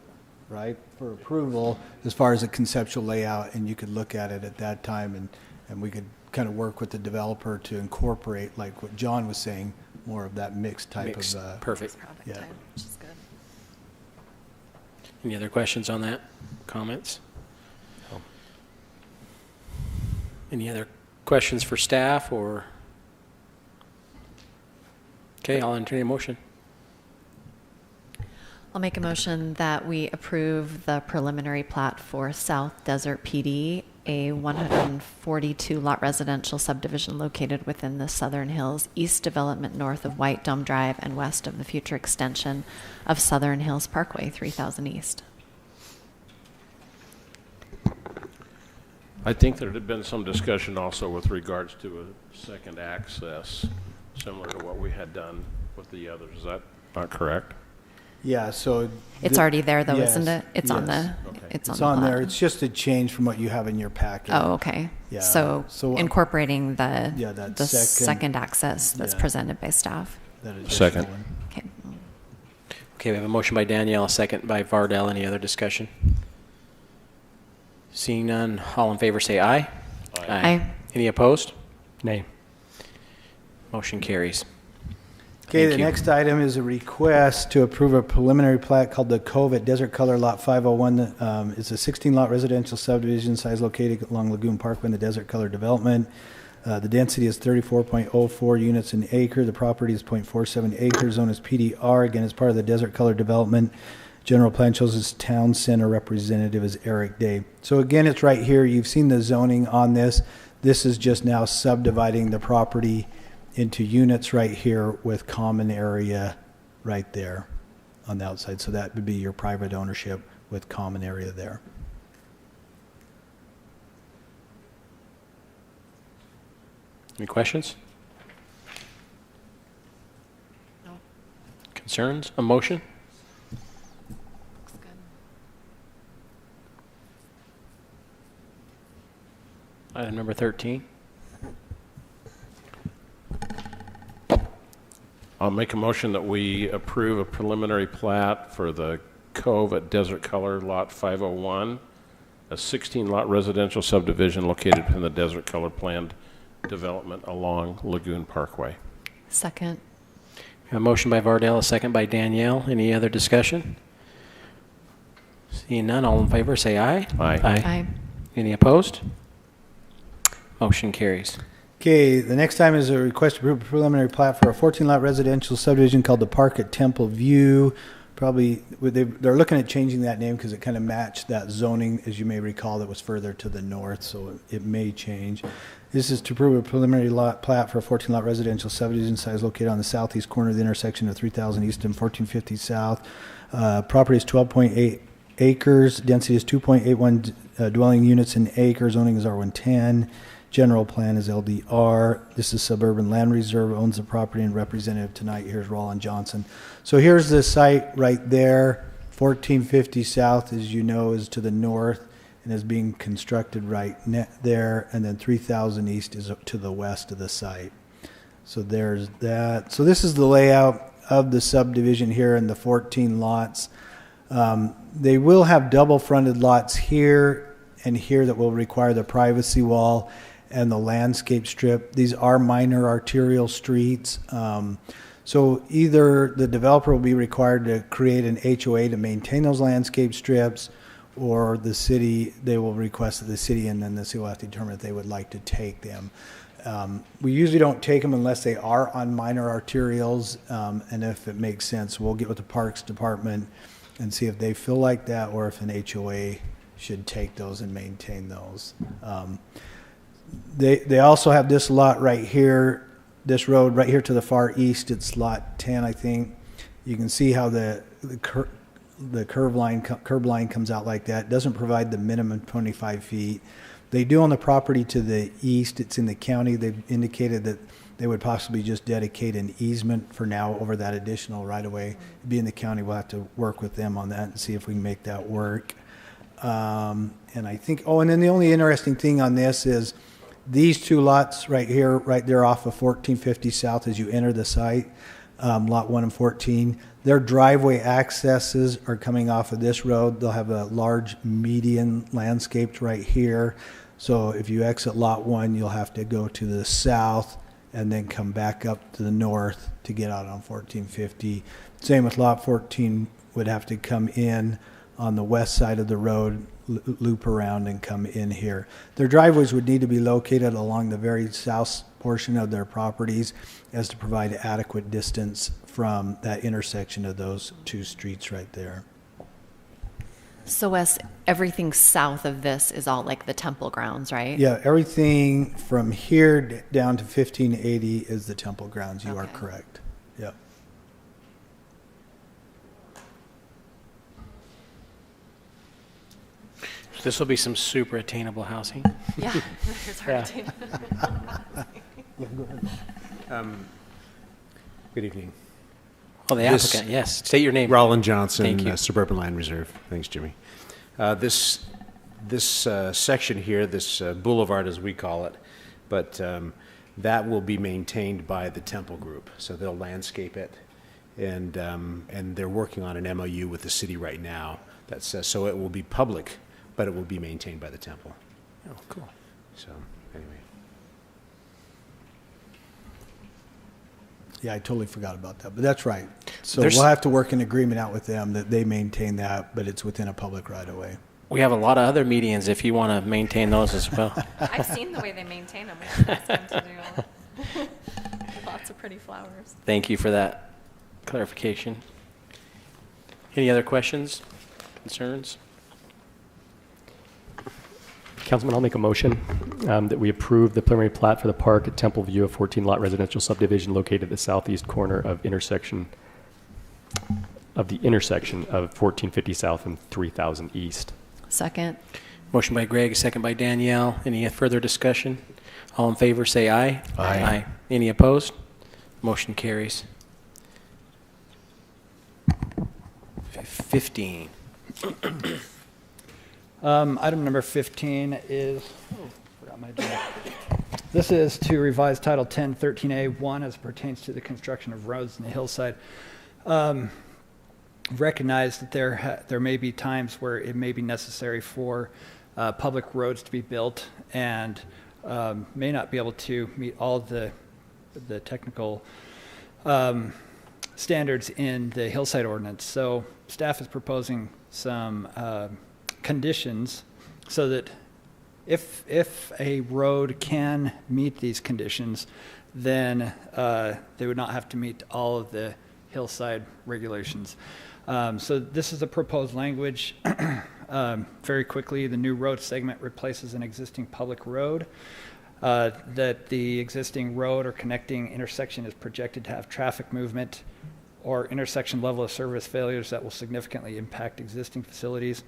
S9: right, for approval as far as a conceptual layout, and you could look at it at that time, and we could kind of work with the developer to incorporate, like what John was saying, more of that mixed type of
S1: perfect.
S5: Product type, which is good.
S1: Any other questions on that? Comments? No. Any other questions for staff or? Okay, I'll entertain a motion.
S5: I'll make a motion that we approve the preliminary plat for South Desert PD, a 142-lot residential subdivision located within the Southern Hills East Development north of White Dome Drive and west of the future extension of Southern Hills Parkway, 3000 East.
S7: I think there had been some discussion also with regards to a second access, similar to what we had done with the others. Is that not correct?
S9: Yeah, so
S5: it's already there though,
S9: yes,
S5: isn't it? It's on the
S7: Okay.
S5: it's
S9: it's
S5: on
S9: on
S5: the
S9: there.
S5: plat.
S9: It's just a change from what you have in your packet.
S5: Oh, okay.
S9: Yeah.
S5: So incorporating the
S9: that
S5: second access that's
S9: yeah.
S5: presented by staff.
S9: That is
S7: Second.
S9: one.
S5: Okay.
S1: Okay, we have a motion by Danielle, a second by Vardell. Any other discussion? Seeing none, all in favor say aye.
S5: Aye.
S1: Any opposed?
S8: Nay.
S1: Motion carries.
S9: Okay,
S1: Thank
S9: the
S1: you.
S9: next item is a request to approve a preliminary plat called the Cove at Desert Color Lot 501. It's a 16-lot residential subdivision size located along Lagoon Parkway in the Desert Color development. The density is 34.04 units an acre. The property is 0.47 acres. Zone is PDR. Again, as part of the Desert Color Development. General plan shows its town center representative is Eric Day. So again, it's right here. You've seen the zoning on this. This is just now subdividing the property into units right here with common area right there on the outside. So that would be your private ownership with common area there.
S1: Any questions? No. Concerns? A motion?
S5: Looks good.
S1: Item number 13.
S7: I'll make a motion that we approve a preliminary plat for the Cove at Desert Color Lot 501, a 16-lot residential subdivision located in the Desert Color planned development along Lagoon Parkway.
S5: Second.
S1: A motion by Vardell, a second by Danielle. Any other discussion? Seeing none, all in favor say aye.
S7: Aye.
S5: Aye.
S1: Any opposed? Motion carries.
S9: Okay, the next time is a request to approve a preliminary plat for a 14-lot residential subdivision called the Park at Temple View. Probably, they're looking at changing that name because it kind of matched that zoning, as you may recall, that was further to the north, so it may change. This is to approve a preliminary plat for a 14-lot residential subdivision size located on the southeast corner of the intersection of 3000 East and 1450 South. Property is 12.8 acres. Density is 2.81 dwelling units an acre. Zoning is R110. General plan is LDR. This is Suburban Land Reserve, owns the property, and representative tonight here's Roland Johnson. So here's the site right there. 1450 South, as you know, is to the north and is being constructed right there. And then 3000 East is to the west of the site. So there's that. So this is the layout of the subdivision here in the 14 lots. They will have double fronted lots here and here that will require the privacy wall and the landscape strip. These are minor arterial streets. So either the developer will be required to create an HOA to maintain those landscape strips, or the city, they will request that the city, and then the city will have to determine if they would like to take them. We usually don't take them unless they are on minor arterials, and if it makes sense, we'll get with the Parks Department and see if they feel like that, or if an HOA should take those and maintain those. They also have this lot right here, this road right here to the far east. It's lot 10, I think. You can see how the curb line comes out like that. It doesn't provide the minimum 25 feet. They do own the property to the east. It's in the county. They've indicated that they would possibly just dedicate an easement for now over that additional right-of-way. It'd be in the county. We'll have to work with them on that and see if we can make that work. And I think, and then the only interesting thing on this is these two lots right here, right there off of 1450 South as you enter the site, lot 1 and 14, their driveway accesses are coming off of this road. They'll have a large median landscaped right here. So if you exit lot 1, you'll have to go to the south and then come back up to the north to get out on 1450. Same with lot 14, would have to come in on the west side of the road, loop around and come in here. Their driveways would need to be located along the very south portion of their properties as to provide adequate distance from that intersection of those two streets right there.
S5: So Wes, everything south of this is all like the temple grounds, right?
S9: Yeah, everything from here down to 1580 is the temple grounds. You are correct. Yeah.
S1: This will be some super attainable housing.
S5: Yeah, it's hard to
S15: Good evening.
S1: Oh, the applicant, yes. State your name.
S15: Roland Johnson,
S1: Thank you.
S15: Suburban Land Reserve. Thanks, Jimmy. This section here, this boulevard as we call it, but that will be maintained by the Temple Group. So they'll landscape it, and they're working on an MOU with the city right now that says, so it will be public, but it will be maintained by the temple.
S1: Oh, cool.
S15: So, anyway.
S9: Yeah, I totally forgot about that, but that's right. So
S1: There's-
S9: we'll have to work an agreement out with them that they maintain that, but it's within a public right-of-way.
S1: We have a lot of other medians if you want to maintain those as well.
S5: I've seen the way they maintain them. We have asked them to do lots of pretty flowers.
S1: Thank you for that clarification. Any other questions, concerns?
S8: Councilman, I'll make a motion that we approve the preliminary plat for the park at Temple View, a 14-lot residential subdivision located at the southeast corner of the intersection of 1450 South and 3000 East.
S5: Second.
S1: Motion by Greg, second by Danielle. Any further discussion? All in favor, say aye.
S15: Aye.
S1: Any opposed? Motion carries. 15.
S13: Item number 15 is, forgot my agenda. This is to revise Title 10, 13A1 as it pertains to the construction of roads in the hillside. Recognize that there may be times where it may be necessary for public roads to be built and may not be able to meet all the technical standards in the hillside ordinance. So staff is proposing some conditions so that if a road can meet these conditions, then they would not have to meet all of the hillside regulations. So this is the proposed language. Very quickly, the new road segment replaces an existing public road. That the existing road or connecting intersection is projected to have traffic movement or intersection level of service failures that will significantly impact existing facilities.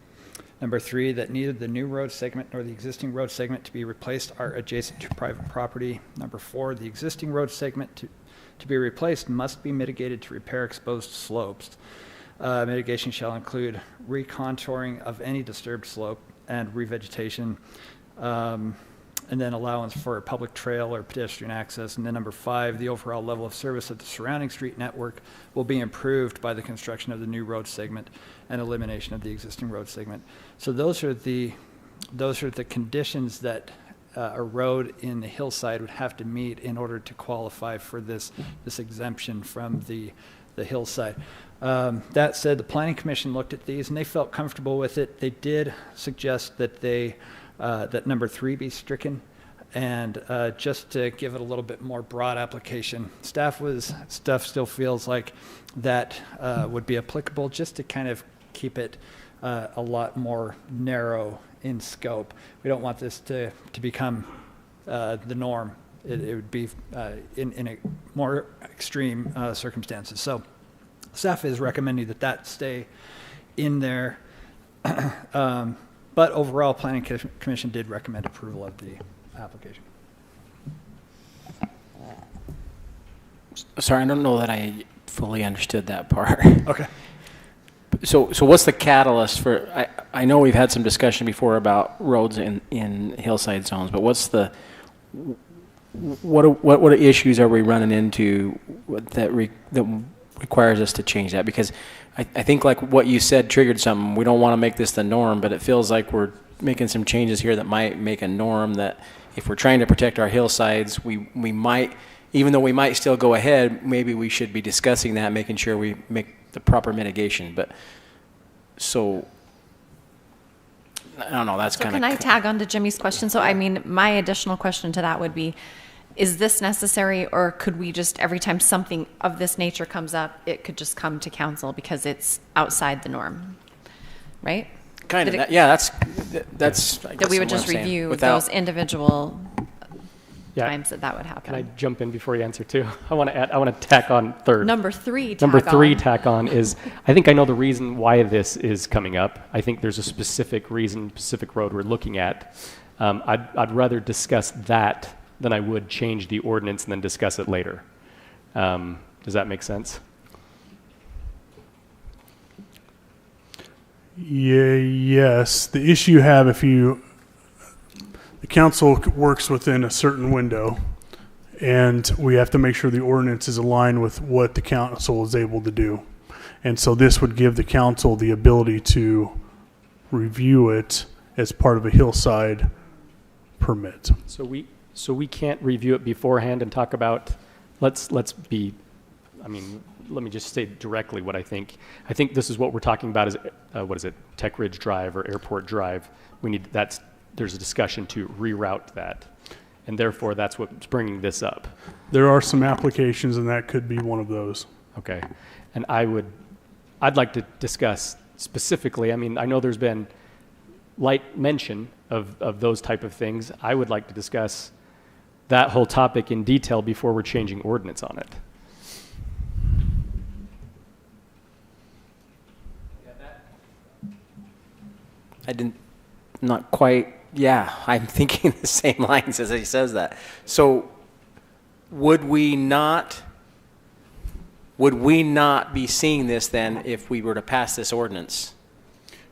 S13: Number 3, that neither the new road segment nor the existing road segment to be replaced are adjacent to private property. Number 4, the existing road segment to be replaced must be mitigated to repair exposed slopes. Mitigation shall include recontouring of any disturbed slope and revegetation, and then allowance for a public trail or pedestrian access. And then number 5, the overall level of service of the surrounding street network will be improved by the construction of the new road segment and elimination of the existing road segment. So those are the conditions that a road in the hillside would have to meet in order to qualify for this exemption from the hillside. That said, the Planning Commission looked at these and they felt comfortable with it. They did suggest that that number 3 be stricken, and just to give it a little bit more broad application. Staff still feels like that would be applicable, just to kind of keep it a lot more narrow in scope. We don't want this to become the norm. It would be in a more extreme circumstances. So staff is recommending that stay in there. But overall, Planning Commission did recommend approval of the application.
S1: Sorry, I don't know that I fully understood that part.
S13: Okay.
S1: So what's the catalyst for, I know we've had some discussion before about roads in hillside zones, but what issues are we running into that requires us to change that? Because I think like what you said triggered something. We don't want to make this the norm, but it feels like we're making some changes here that might make a norm that if we're trying to protect our hillsides, we might, even though we might still go ahead, maybe we should be discussing that, making sure we make the proper mitigation. But so, I don't know, that's kind of...
S5: Can I tag on to Jimmy's question? So, I mean, my additional question to that would be, is this necessary, or could we just, every time something of this nature comes up, it could just come to council because it's outside the norm, right?
S1: Kind of, yeah, that's I
S5: that
S1: guess
S5: we would
S1: what
S5: just
S1: I'm saying.
S5: review
S1: Without-
S5: those individual times that would happen.
S8: Can I jump in before you answer too? I want to tack on third.
S5: Number 3
S8: tack on is, I think I know the reason why this is coming up. I think there's a specific reason, Pacific Road we're looking at. I'd rather discuss that than I would change the ordinance and then discuss it later. Does that make sense?
S11: Yeah, yes. The issue you have the council works within a certain window, and we have to make sure the ordinance is aligned with what the council is able to do. And so this would give the council the ability to review it as part of a hillside permit.
S8: So we can't review it beforehand and talk about, let's be I mean, let me just say directly what I think. I think this is what we're talking about is, what is it, Tech Ridge Drive or Airport Drive. There's a discussion to reroute that. And therefore, that's what's bringing this up.
S11: There are some applications, and that could be one of those.
S8: Okay. And I'd like to discuss specifically, I mean, I know there's been light mention of those type of things. I would like to discuss that whole topic in detail before we're changing ordinance on it.
S1: Not quite, yeah, I'm thinking the same lines as he says that. So would we not be seeing this then if we were to pass this ordinance?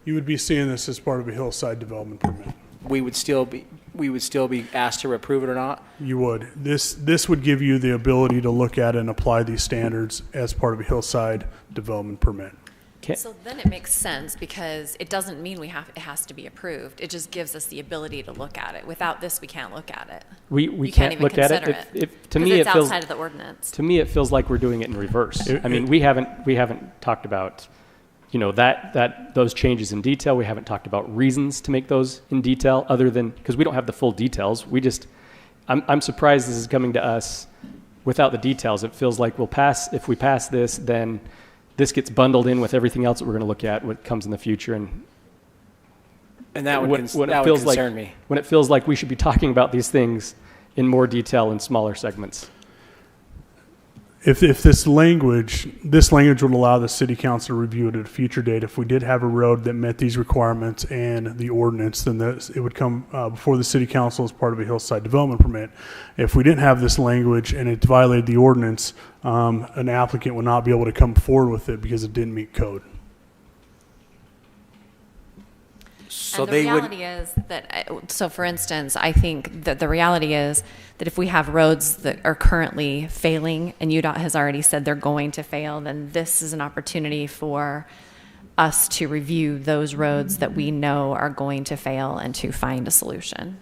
S11: You would be seeing this as part of a hillside development permit.
S1: We would still be asked to approve it or not?
S11: You would. This would give you the ability to look at and apply these standards as part of a hillside development permit.
S5: So then it makes sense because it doesn't mean it has to be approved. It just gives us the ability to look at it. Without this, we can't look at it.
S8: We can't look at it. To me,
S5: it's outside of the ordinance.
S8: To me, it feels like we're doing it in reverse. I mean, we haven't talked about, those changes in detail. We haven't talked about reasons to make those in detail, other than because we don't have the full details. I'm surprised this is coming to us without the details. It feels like if we pass this, then this gets bundled in with everything else that we're going to look at, what comes in the future, and
S1: that would concern me.
S8: When it feels like we should be talking about these things in more detail in smaller segments.
S11: If this language would allow the city council to review it at a future date. If we did have a road that met these requirements and the ordinance, then it would come before the city council as part of a hillside development permit. If we didn't have this language and it violated the ordinance, an applicant would not be able to come forward with it because it didn't meet code.
S5: So the reality is that, so for instance, I think that the reality is that if we have roads that are currently failing and UDOT has already said they're going to fail, then this is an opportunity for us to review those roads that we know are going to fail and to find a solution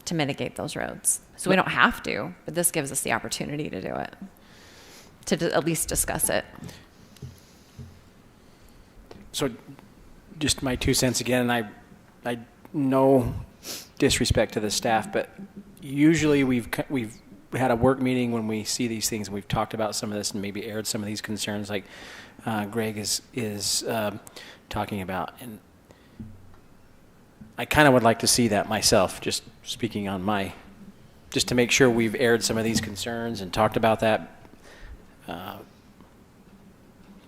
S5: to mitigate those roads. So we don't have to, but this gives us the opportunity to do it, to at least discuss it.
S1: So just my 2 cents again, and I no disrespect to the staff, but usually we've had a work meeting when we see these things and we've talked about some of this and maybe aired some of these concerns like Greg is talking about, and I kind of would like to see that myself, just speaking on just to make sure we've aired some of these concerns and talked about that.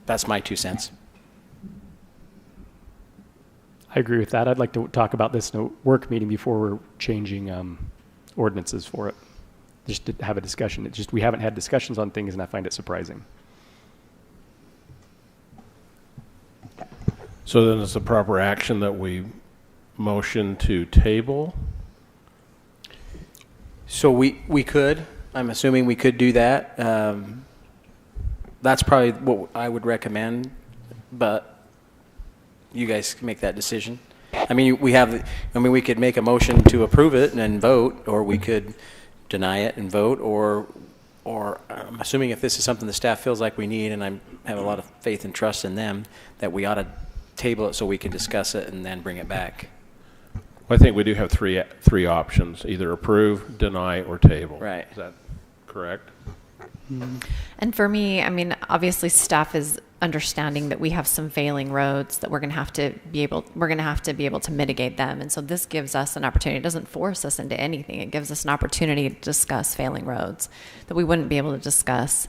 S1: That's my 2 cents.
S8: I agree with that. I'd like to talk about this in a work meeting before we're changing ordinances for it. Just to have a discussion. It's just we haven't had discussions on things, and I find it surprising.
S7: So then it's the proper action that we motion to table?
S1: So we could. I'm assuming we could do that. That's probably what I would recommend, but you guys can make that decision. I mean, we could make a motion to approve it and then vote, or we could deny it and vote, or I'm assuming if this is something the staff feels like we need, and I have a lot of faith and trust in them, that we ought to table it so we can discuss it and then bring it back.
S7: I think we do have three options, either approve, deny, or table.
S1: Right.
S7: Is that correct?
S5: And for me, I mean, obviously staff is understanding that we have some failing roads that we're going to have to be able to mitigate them. And so this gives us an opportunity. It doesn't force us into anything. It gives us an opportunity to discuss failing roads that we wouldn't be able to discuss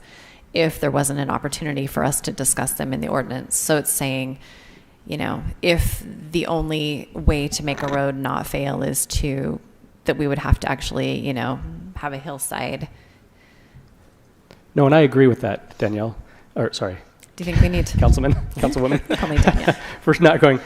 S5: if there wasn't an opportunity for us to discuss them in the ordinance. So it's saying, if the only way to make a road not fail is that we would have to actually, have a hillside.
S8: No, and I agree with that, Danielle. Or, sorry.
S5: Do you think we need
S8: Councilwoman?
S5: Call me Danielle.
S8: For not going,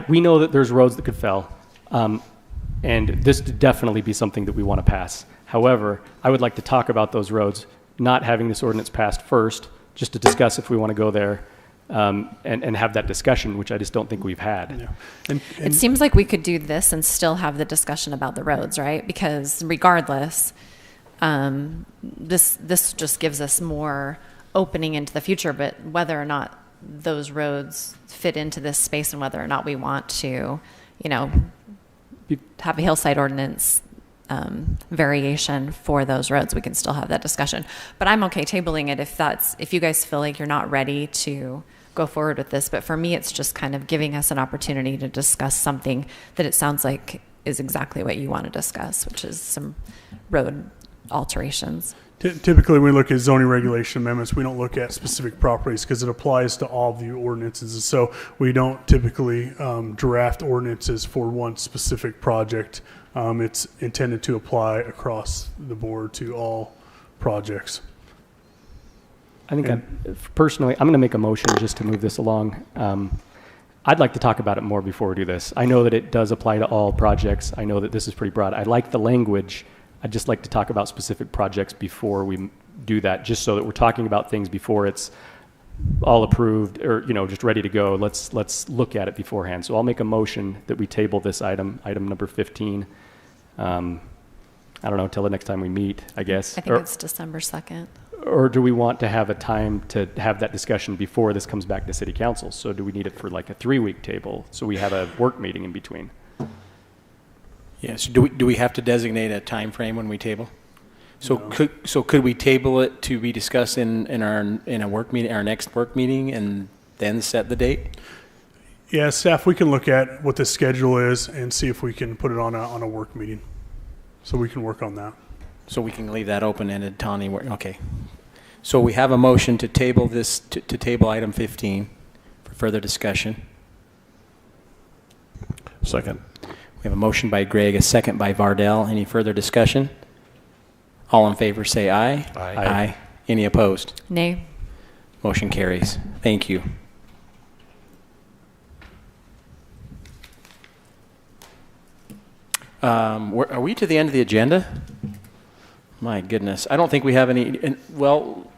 S8: we know that there's roads that could fail. And this would definitely be something that we want to pass. However, I would like to talk about those roads, not having this ordinance passed first, just to discuss if we want to go there. And have that discussion, which I just don't think we've had.
S11: Yeah. And
S5: it seems like we could do this and still have the discussion about the roads, right? Because regardless, This just gives us more opening into the future, but whether or not those roads fit into this space and whether or not we want to, have a hillside ordinance variation for those roads, we can still have that discussion. But I'm okay tabling it if you guys feel like you're not ready to go forward with this. But for me, it's just kind of giving us an opportunity to discuss something that it sounds like is exactly what you want to discuss, which is some road alterations.
S11: Typically, when we look at zoning regulation amendments, we don't look at specific properties because it applies to all the ordinances. And so we don't typically draft ordinances for one specific project. It's intended to apply across the board to all projects.
S8: I think personally, I'm going to make a motion just to move this along. I'd like to talk about it more before we do this. I know that it does apply to all projects. I know that this is pretty broad. I like the language. I'd just like to talk about specific projects before we do that, just so that we're talking about things before it's all approved or, just ready to go. Let's look at it beforehand. So I'll make a motion that we table this item number 15. I don't know, until the next time we meet, I guess.
S5: I think it's December 2nd.
S8: Or do we want to have a time to have that discussion before this comes back to city council? So do we need it for like a 3-week table so we have a work meeting in between?
S1: Yes. Do we have to designate a time frame when we table? So
S11: No.
S1: could we table it to be discussed in a work meeting, our next work meeting, and then set the date?
S11: Yeah, staff, we can look at what the schedule is and see if we can put it on a work meeting. So we can work on that.
S1: So we can leave that open-ended, Tawny. Okay. So we have a motion to table this, to table item 15 for further discussion.
S7: Second.
S1: We have a motion by Greg, a second by Vardell. Any further discussion? All in favor say aye.
S7: Aye.
S1: Any opposed?
S5: Nay.
S1: Motion carries. Thank you. Are we to the end of the agenda? My goodness. I don't think we have any. Well,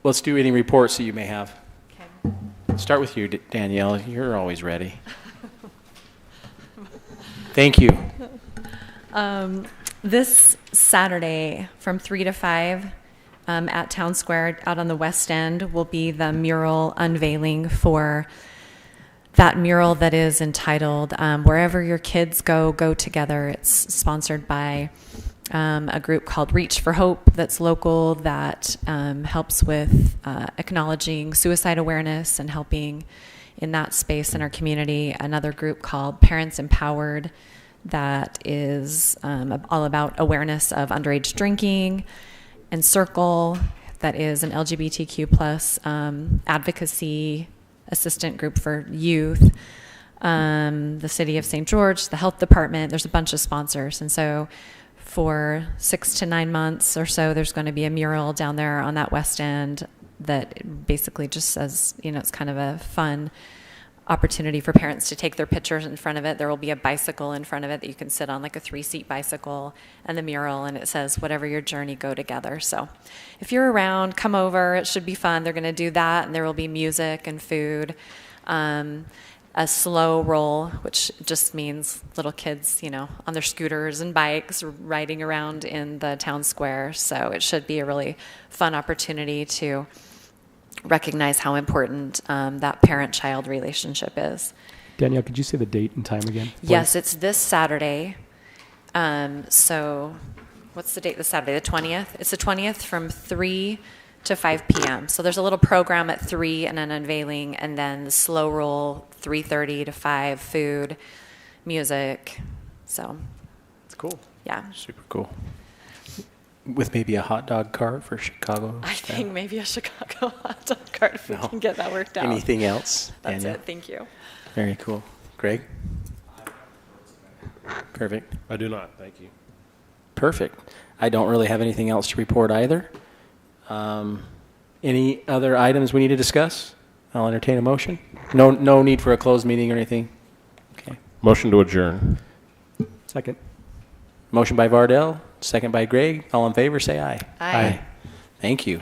S1: let's do any reports that you may have.
S5: Okay.
S1: Start with you, Danielle. You're always ready. Thank you.
S5: This Saturday from 3 to 5 at Town Square out on the west end will be the mural unveiling for that mural that is entitled Wherever Your Kids Go, Go Together. It's sponsored by a group called Reach for Hope that's local that helps with acknowledging suicide awareness and helping in that space in our community. Another group called Parents Empowered that is all about awareness of underage drinking, and Circle that is an LGBTQ plus advocacy assistant group for youth, the City of St. George, the Health Department. There's a bunch of sponsors. And so for 6 to 9 months or so, there's going to be a mural down there on that west end that basically just says, it's kind of a fun opportunity for parents to take their pictures in front of it. There will be a bicycle in front of it that you can sit on, like a 3-seat bicycle, and the mural, and it says, whatever your journey, go together. So if you're around, come over. It should be fun. They're going to do that, and there will be music and food. A slow roll, which just means little kids, on their scooters and bikes riding around in the town square. So it should be a really fun opportunity to recognize how important that parent-child relationship is.
S8: Danielle, could you say the date and time again, please?
S5: Yes, it's this Saturday. So what's the date this Saturday? The 20th? It's the 20th from 3 to 5 p.m. So there's a little program at 3 and an unveiling, and then the slow roll, 3:30 to 5, food, music. So
S1: it's cool.
S5: Yeah.
S1: Super cool. With maybe a hot dog cart for Chicago.
S5: I think maybe a Chicago hot dog cart if we can get that worked out.
S1: Anything else?
S5: That's
S1: Danielle?
S5: it. Thank you.
S1: Very cool. Greg? Perfect.
S7: I do not, thank you.
S1: Perfect. I don't really have anything else to report either. Any other items we need to discuss? I'll entertain a motion. No need for a closed meeting or anything. Okay.
S7: Motion to adjourn.
S8: Second.
S1: Motion by Vardell, second by Greg. All in favor, say aye.
S5: Aye.
S1: Thank you.